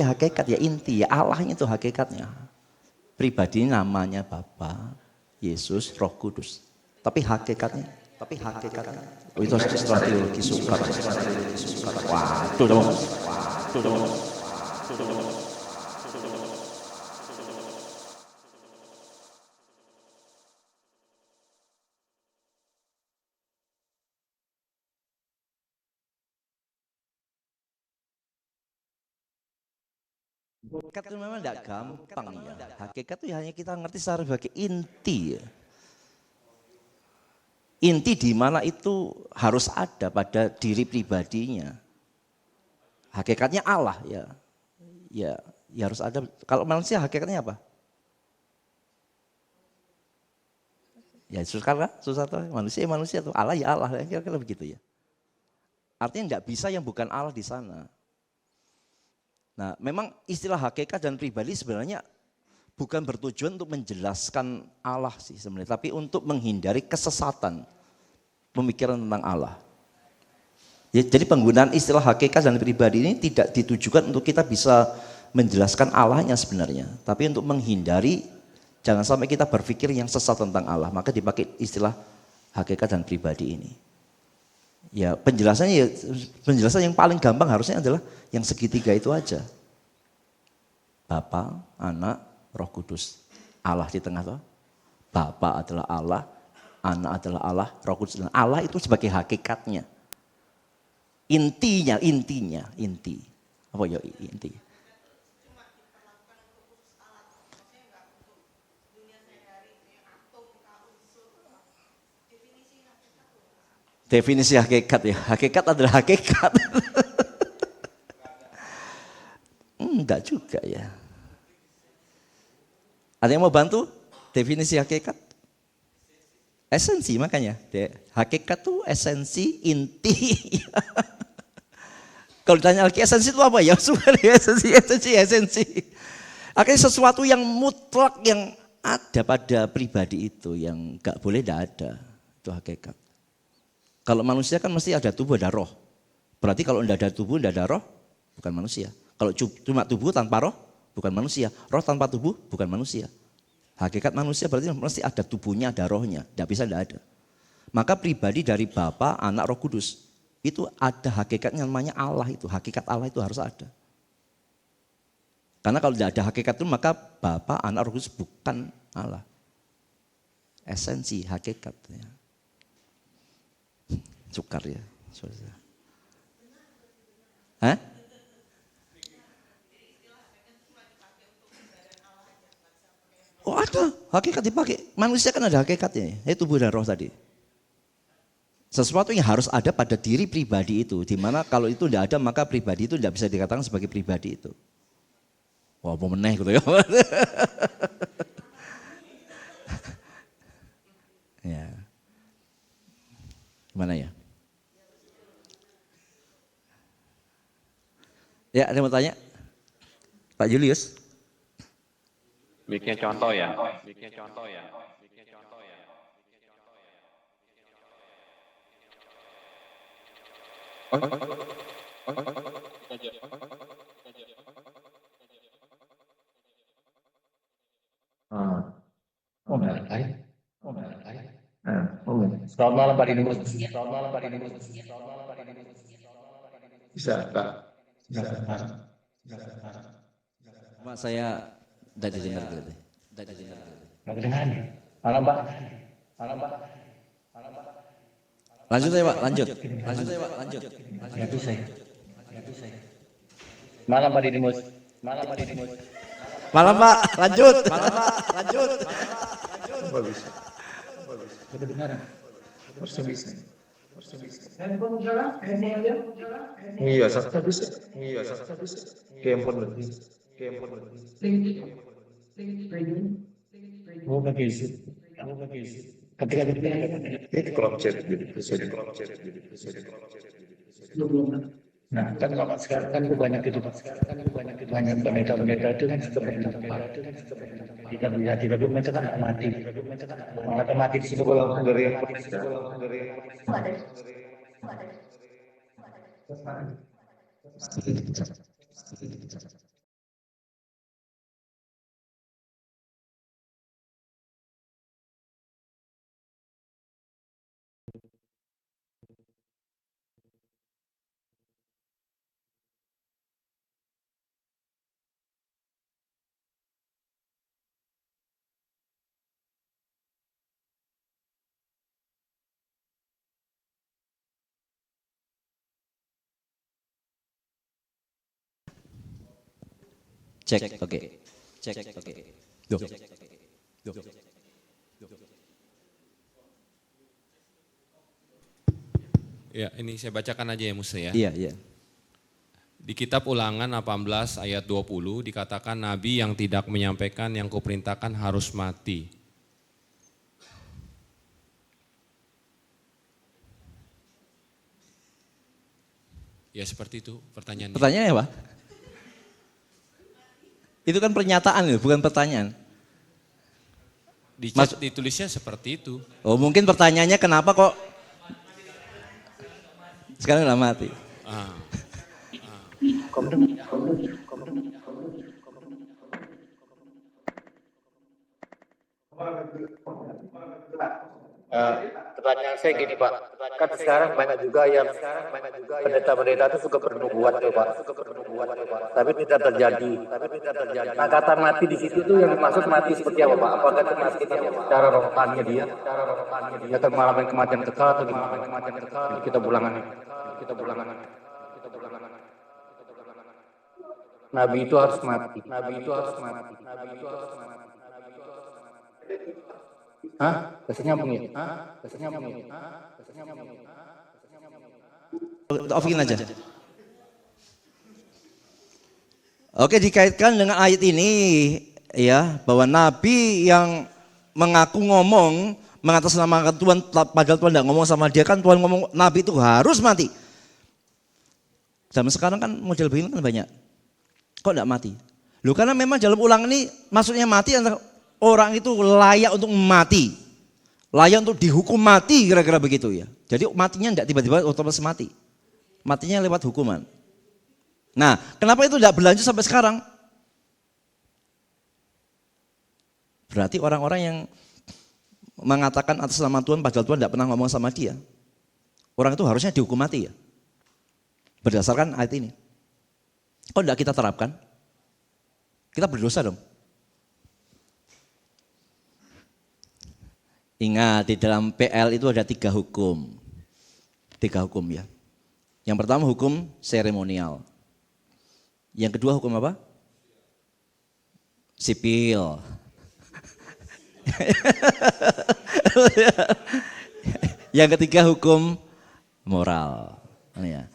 ya inti ya, Allahnya itu hakikatnya. Pribadi namanya Bapa, Yesus, Roh Kudus. Tapi hakikatnya Tapi hakikatnya, oh, itu istilah teologi sukar. Waduh dong. Hakikat itu memang tidak gampang ya. Hakikat itu hanya kita ngerti secara sebagai inti ya. Inti di mana itu harus ada pada diri pribadinya. Hakikatnya Allah ya. Ya harus ada. Kalau manusia hakikatnya apa? Ya susah tuh. Manusia tuh. Allah ya Allah. Kira-kira begitu ya. Artinya nggak bisa yang bukan Allah di sana. Nah, memang istilah hakikat dan pribadi sebenarnya bukan bertujuan untuk menjelaskan Allah sih sebenarnya, tapi untuk menghindari kesesatan pemikiran tentang Allah. Ya, jadi penggunaan istilah hakikat dan pribadi ini tidak ditujukan untuk kita bisa menjelaskan Allahnya sebenarnya, tapi untuk menghindari jangan sampai kita berpikir yang sesat tentang Allah, maka dipakai istilah hakikat dan pribadi ini. Ya penjelasan yang paling gampang harusnya adalah yang segitiga itu aja. Bapa, Anak, Roh Kudus. Allah di tengah tuh. Bapa adalah Allah, Anak adalah Allah, Roh Kudus adalah Allah itu sebagai hakikatnya. Inti. Apa ya inti? Definisi hakikat ya. Hakikat adalah hakikat. Enggak juga ya. Ada yang mau bantu? Definisi hakikat? Esensi makanya. Hakikat tuh esensi, inti. Kalau ditanya lagi esensi itu apa ya? Esensi. Akhirnya sesuatu yang mutlak yang ada pada pribadi itu yang enggak boleh tidak ada. Itu hakikat. Kalau manusia kan mesti ada tubuh, ada roh. Berarti kalau tidak ada tubuh, tidak ada roh, bukan manusia. Kalau cuma tubuh tanpa roh, bukan manusia. Roh tanpa tubuh, bukan manusia. Hakikat manusia berarti mesti ada tubuhnya, ada rohnya. Tidak bisa, tidak ada. Maka pribadi dari Bapa, Anak, Roh Kudus, itu ada hakikatnya namanya Allah itu. Hakikat Allah itu harus ada. Karena kalau tidak ada hakikat itu, maka Bapa, Anak, Roh Kudus bukan Allah. Esensi, hakikat. Ya. Sukar ya. Hah? Oh ada, hakikat dipakai. Manusia kan ada hakikatnya, itu tubuh dan roh tadi. Sesuatu yang harus ada pada diri pribadi itu, dimana kalau itu tidak ada maka pribadi itu tidak bisa dikatakan sebagai pribadi itu. Wah mau meneh gitu ya. Ya. Gimana ya? Ya, ada yang mau tanya? Pak Julius?
Bikin contoh ya.
Oh, baik. Selamat malam Pak Dini. Bisa, Pak.
Pak saya tidak didengar gitu.
Nggak kedengaran. Malam Pak.
Lanjut ya Pak, lanjut.
Nggak bisa. Malam Pak Dini.
Malam Pak, lanjut.
Bagus. Kedengaran. Harus bisa. Iya, saya bisa. Handphone lebih. Oh, begitu. Ketika itu kolom chat gitu. Nah, kan kalau sekarang kan banyak itu banyak pendeta itu kan seperti kita bisa tidak mereka kan mati, mereka mati di situ kalau dari yang
Cek, oke. Cek, oke. Duh.
Ya, ini saya bacakan aja ya Musa ya.
Iya, iya.
Di kitab Ulangan 18 ayat 20 dikatakan nabi yang tidak menyampaikan yang kuperintahkan harus mati. Ya seperti itu pertanyaannya.
Pertanyaannya apa? Itu kan pernyataan, bukan pertanyaan.
Di chat ditulisnya seperti itu.
Oh, mungkin pertanyaannya kenapa kok sekarang udah mati?
Ah.
Pertanyaan saya gini Pak, kan sekarang banyak juga yang pendeta-pendeta itu suka bernubuat tuh Pak, tapi tidak terjadi. Nah kata mati di situ tuh yang dimaksud mati seperti apa Pak? Apakah itu mati secara rohaninya dia, atau mengalami kematian kekal atau gimana? Kita bulangan. Nabi itu harus mati. Hah? Bahasa nyambung ya?
Offin aja. Oke, dikaitkan dengan ayat ini ya, bahwa nabi yang mengaku ngomong mengatasnamakan Tuhan padahal Tuhan tidak ngomong sama dia, kan Tuhan ngomong nabi itu harus mati. Zaman sekarang kan model begini kan banyak. Kok tidak mati? Loh, karena memang dalam Ulangan ini maksudnya mati antara orang itu layak untuk mati. Layak untuk dihukum mati, kira-kira begitu ya. Jadi matinya tidak tiba-tiba otomatis mati. Matinya lewat hukuman. Nah, kenapa itu tidak berlanjut sampai sekarang? Berarti orang-orang yang mengatakan atas nama Tuhan padahal Tuhan tidak pernah ngomong sama dia. Orang itu harusnya dihukum mati ya. Berdasarkan ayat ini. Kok tidak kita terapkan? Kita berdosa dong. Ingat, di dalam PL itu ada 3 hukum. 3 hukum ya. Yang pertama hukum seremonial. Yang kedua hukum apa? Sipil. Yang ketiga hukum moral. Ya.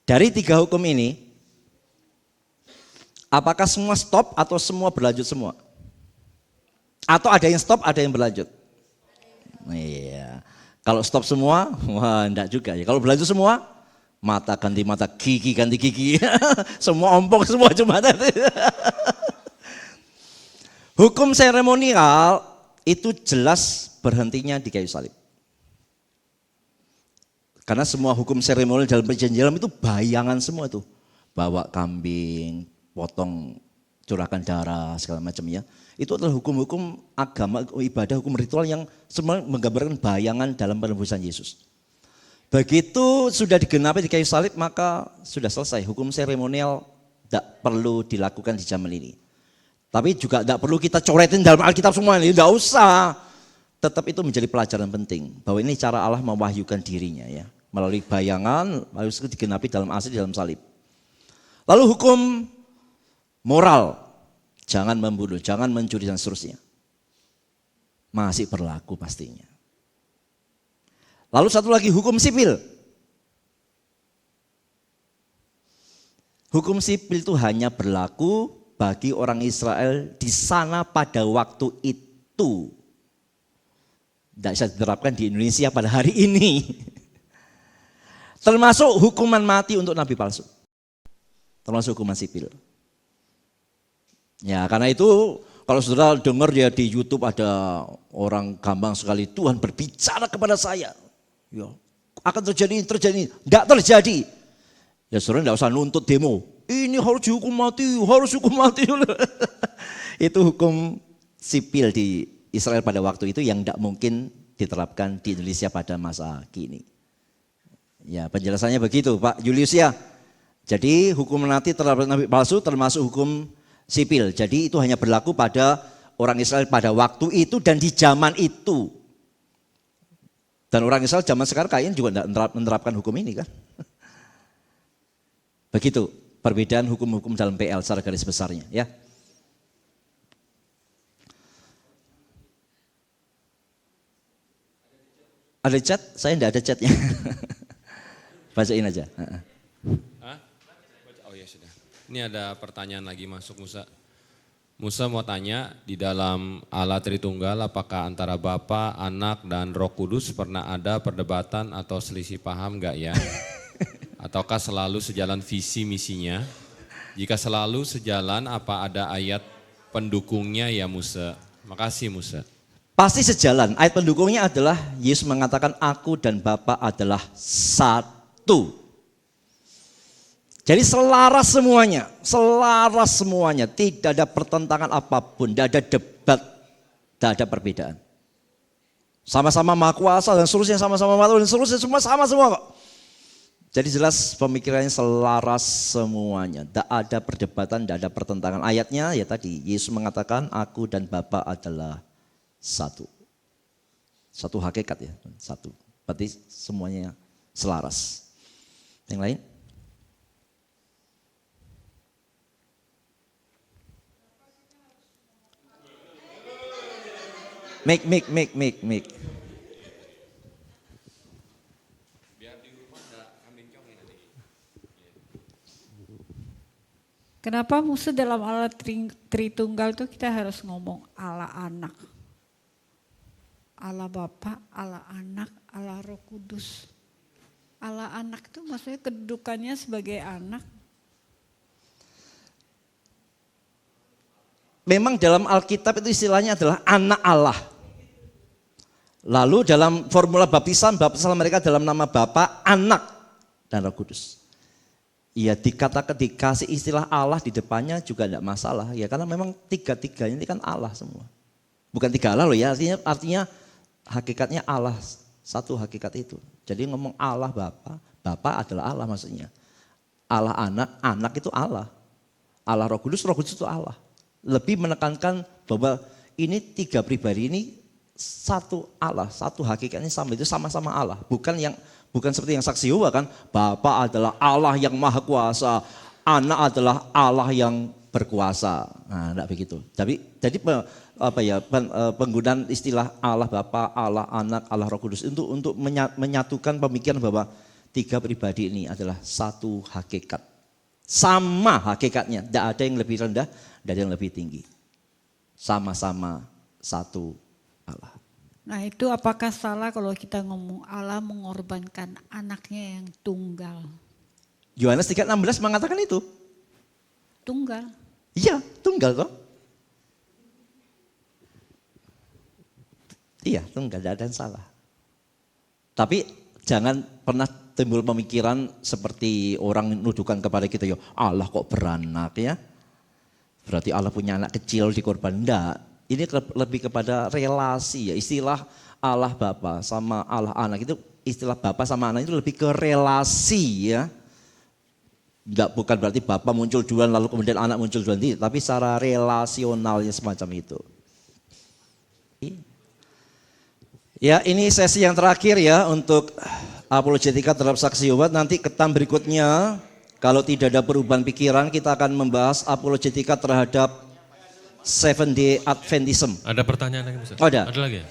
Dari 3 hukum ini, apakah semua stop atau semua berlanjut semua? Atau ada yang stop, ada yang berlanjut? Iya. Kalau stop semua, wah enggak juga ya. Kalau berlanjut semua, mata ganti mata, gigi ganti gigi. Semua ompong, semua cuma tadi. Hukum seremonial itu jelas berhentinya di kayu salib. Karena semua hukum seremonial dalam perjanjian itu bayangan semua itu. Bawa kambing, potong, curahkan darah, segala macam ya. Itu adalah hukum-hukum agama, ibadah, hukum ritual yang semua menggambarkan bayangan dalam penebusan Yesus. Begitu sudah digenapi di kayu salib, maka sudah selesai. Hukum seremonial tidak perlu dilakukan di zaman ini. Tapi juga tidak perlu kita coretin dalam Alkitab semua ini, tidak usah. Tetap itu menjadi pelajaran penting, bahwa ini cara Allah mewahyukan dirinya ya. Melalui bayangan, harus digenapi dalam asli, dalam salib. Lalu hukum moral. Jangan membunuh, jangan mencuri dan seterusnya. Masih berlaku pastinya. Lalu satu lagi hukum sipil. Hukum sipil itu hanya berlaku bagi orang Israel di sana pada waktu itu. Tidak bisa diterapkan di Indonesia pada hari ini. Termasuk hukuman mati untuk nabi palsu. Termasuk hukuman sipil. Ya, karena itu kalau saudara dengar ya di YouTube ada orang gampang sekali, Tuhan berbicara kepada saya. Ya, akan terjadi, tidak terjadi. Ya saudara tidak usah nuntut demo. Ini harus dihukum mati, harus hukum mati. Itu hukum sipil di Israel pada waktu itu yang tidak mungkin diterapkan di Indonesia pada masa kini. Ya, penjelasannya begitu Pak Julius ya. Jadi hukum mati terhadap nabi palsu termasuk hukum sipil. Jadi itu hanya berlaku pada orang Israel pada waktu itu dan di zaman itu. Dan orang Israel zaman sekarang kayaknya juga tidak menerapkan hukum ini kan. Begitu. perbedaan hukum-hukum dalam PL secara garis besarnya ya. Ada chat? Saya enggak ada chatnya. Bacain aja.
Hah? Oh ya sudah. Ini ada pertanyaan lagi masuk Musa. Musa mau tanya, di dalam Allah Tritunggal apakah antara Bapa, Anak, dan Roh Kudus pernah ada perdebatan atau selisih paham enggak ya? Ataukah selalu sejalan visi misinya? Jika selalu sejalan, apa ada ayat pendukungnya ya Musa? Makasih Musa.
Pasti sejalan. Ayat pendukungnya adalah Yesus mengatakan aku dan Bapa adalah satu. Jadi selaras semuanya, tidak ada pertentangan apapun, tidak ada debat, tidak ada perbedaan. Sama-sama Maha Kuasa dan seterusnya, sama-sama Maha Tuhan dan seterusnya, sama kok. Jadi jelas pemikirannya selaras semuanya, tidak ada perdebatan, tidak ada pertentangan. Ayatnya ya tadi, Yesus mengatakan aku dan Bapa adalah satu. Satu hakikat ya, satu. Berarti semuanya selaras. Yang lain? Make.
Kenapa Musa dalam Allah Tritunggal itu kita harus ngomong Allah Anak, Allah Bapa, Allah Anak, Allah Roh Kudus. Allah Anak itu maksudnya kedudukannya sebagai anak.
Memang dalam Alkitab itu istilahnya adalah anak Allah. Lalu dalam formula baptisan mereka dalam nama Bapa, Anak, dan Roh Kudus. Ya dikasih istilah Allah di depannya juga tidak masalah ya, karena memang tiga-tiganya ini kan Allah semua. Bukan tiga Allah loh ya, artinya hakikatnya Allah, satu hakikat itu. Jadi ngomong Allah Bapa, Bapa adalah Allah maksudnya. Allah Anak, Anak itu Allah. Allah Roh Kudus itu Allah. Lebih menekankan bahwa ini tiga pribadi ini satu Allah, satu hakikatnya sama, itu sama-sama Allah. Bukan seperti yang saksi Yehova kan, Bapa adalah Allah yang maha kuasa, Anak adalah Allah yang berkuasa. Nah, enggak begitu. Jadi penggunaan istilah Allah Bapa, Allah Anak, Allah Roh Kudus untuk menyatukan pemikiran bahwa tiga pribadi ini adalah satu hakikat. Sama hakikatnya, tidak ada yang lebih rendah, tidak ada yang lebih tinggi. Sama-sama satu Allah.
Nah itu apakah salah kalau kita ngomong Allah mengorbankan anaknya yang tunggal?
Yohanes 3:16 mengatakan itu.
Tunggal.
Iya, tunggal toh. Iya, tunggal, tidak ada yang salah. Tapi jangan pernah timbul pemikiran seperti orang nuduhkan kepada kita, ya Allah kok beranak ya. Berarti Allah punya anak kecil dikorban. Enggak. Ini lebih kepada relasi ya, istilah Allah Bapa sama Allah Anak itu, istilah Bapa sama Anak itu lebih ke relasi ya. Bukan berarti Bapa muncul duluan lalu kemudian Anak muncul duluan, tapi secara relasionalnya semacam itu. Ya ini sesi yang terakhir ya untuk apologetika terhadap saksi Yehova. Nanti ketam berikutnya kalau tidak ada perubahan pikiran kita akan membahas apologetika terhadap Seventh Day Adventism.
Ada pertanyaan lagi Musa?
Oh, ada
lagi ya?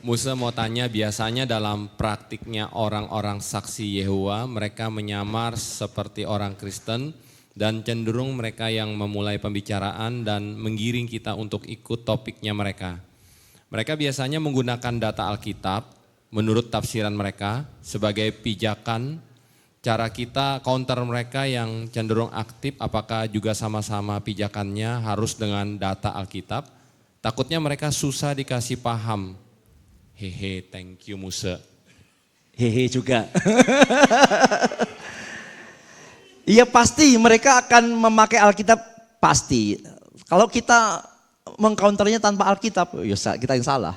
Musa mau tanya, biasanya dalam praktiknya orang-orang saksi Yehova, mereka menyamar seperti orang Kristen dan cenderung mereka yang memulai pembicaraan dan menggiring kita untuk ikut topiknya mereka. Mereka biasanya menggunakan data Alkitab menurut tafsiran mereka sebagai pijakan. Cara kita counter mereka yang cenderung aktif, apakah juga sama-sama pijakannya harus dengan data Alkitab? Takutnya mereka susah dikasih paham. Hehe, thank you Musa.
Hehe juga. Iya pasti mereka akan memakai Alkitab, pasti. Kalau kita mengcounternya tanpa Alkitab, ya kita yang salah.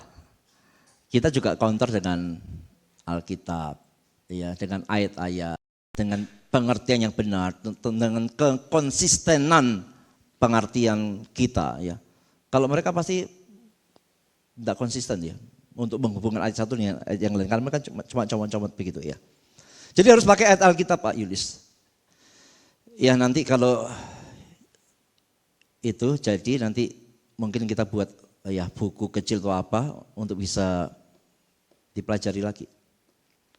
Kita juga counter dengan Alkitab, ya dengan ayat-ayat, dengan pengertian yang benar, dengan kekonsistenan pengertian kita ya. Kalau mereka pasti tidak konsisten ya untuk menghubungkan ayat satu dengan ayat yang lain, karena mereka cuma comot-comot begitu ya. Jadi harus pakai ayat Alkitab Pak Yulis. Ya nanti kalau itu jadi nanti mungkin kita buat ya buku kecil atau apa untuk bisa dipelajari lagi.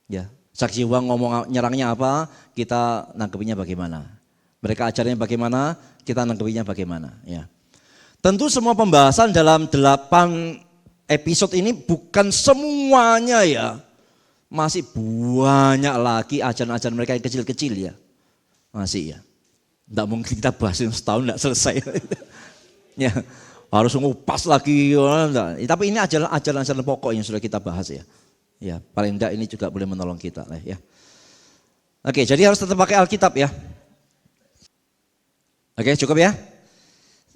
Ya, saksi Yehova ngomong nyerangnya apa, kita nangkepinya bagaimana. Mereka ajarnya bagaimana, kita nangkepinya bagaimana. Ya. Tentu semua pembahasan dalam 8 episode ini bukan semuanya ya. Masih banyak lagi ajaran-ajaran mereka yang kecil-kecil ya. Masih ya. Tidak mungkin kita bahas setahun tidak selesai. Ya, harus ngupas lagi. Tapi ini ajaran-ajaran pokok yang sudah kita bahas ya. Ya, paling tidak ini juga boleh menolong kita ya. Oke, jadi harus tetap pakai Alkitab ya. Oke, cukup ya.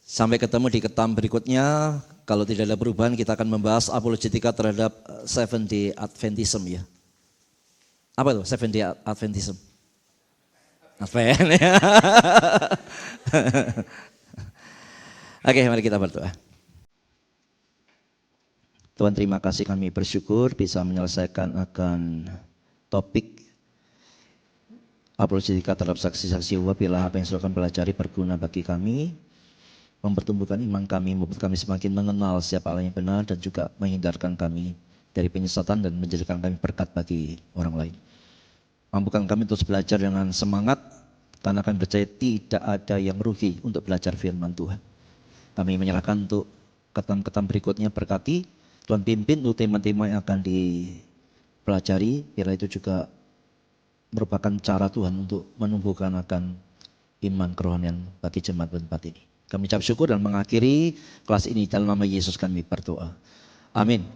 Sampai ketemu di ketam berikutnya. Kalau tidak ada perubahan kita akan membahas apologetika terhadap Seventh Day Adventism ya. Apa itu Seventh Day Adventism? Advent ya. Oke, mari kita berdoa. Tuhan, terima kasih, kami bersyukur bisa menyelesaikan akan topik apologetika terhadap saksi-saksi Yehova. Bila apa yang sudah kami pelajari berguna bagi kami, mempertumbuhkan iman kami, membuat kami semakin mengenal siapa Allah yang benar dan juga menghindarkan kami dari penyesatan dan menjadikan kami berkat bagi orang lain. Mampukan kami terus belajar dengan semangat karena kami percaya tidak ada yang rugi untuk belajar firman Tuhan. Kami menyerahkan untuk ketam-ketam berikutnya, berkati Tuhan, pimpin untuk tema-tema yang akan dipelajari. Biarlah itu juga merupakan cara Tuhan untuk menumbuhkan akan iman kerohanian bagi jemaat tempat ini. Kami ucap syukur dan mengakhiri kelas ini dalam nama Yesus kami berdoa. Amin.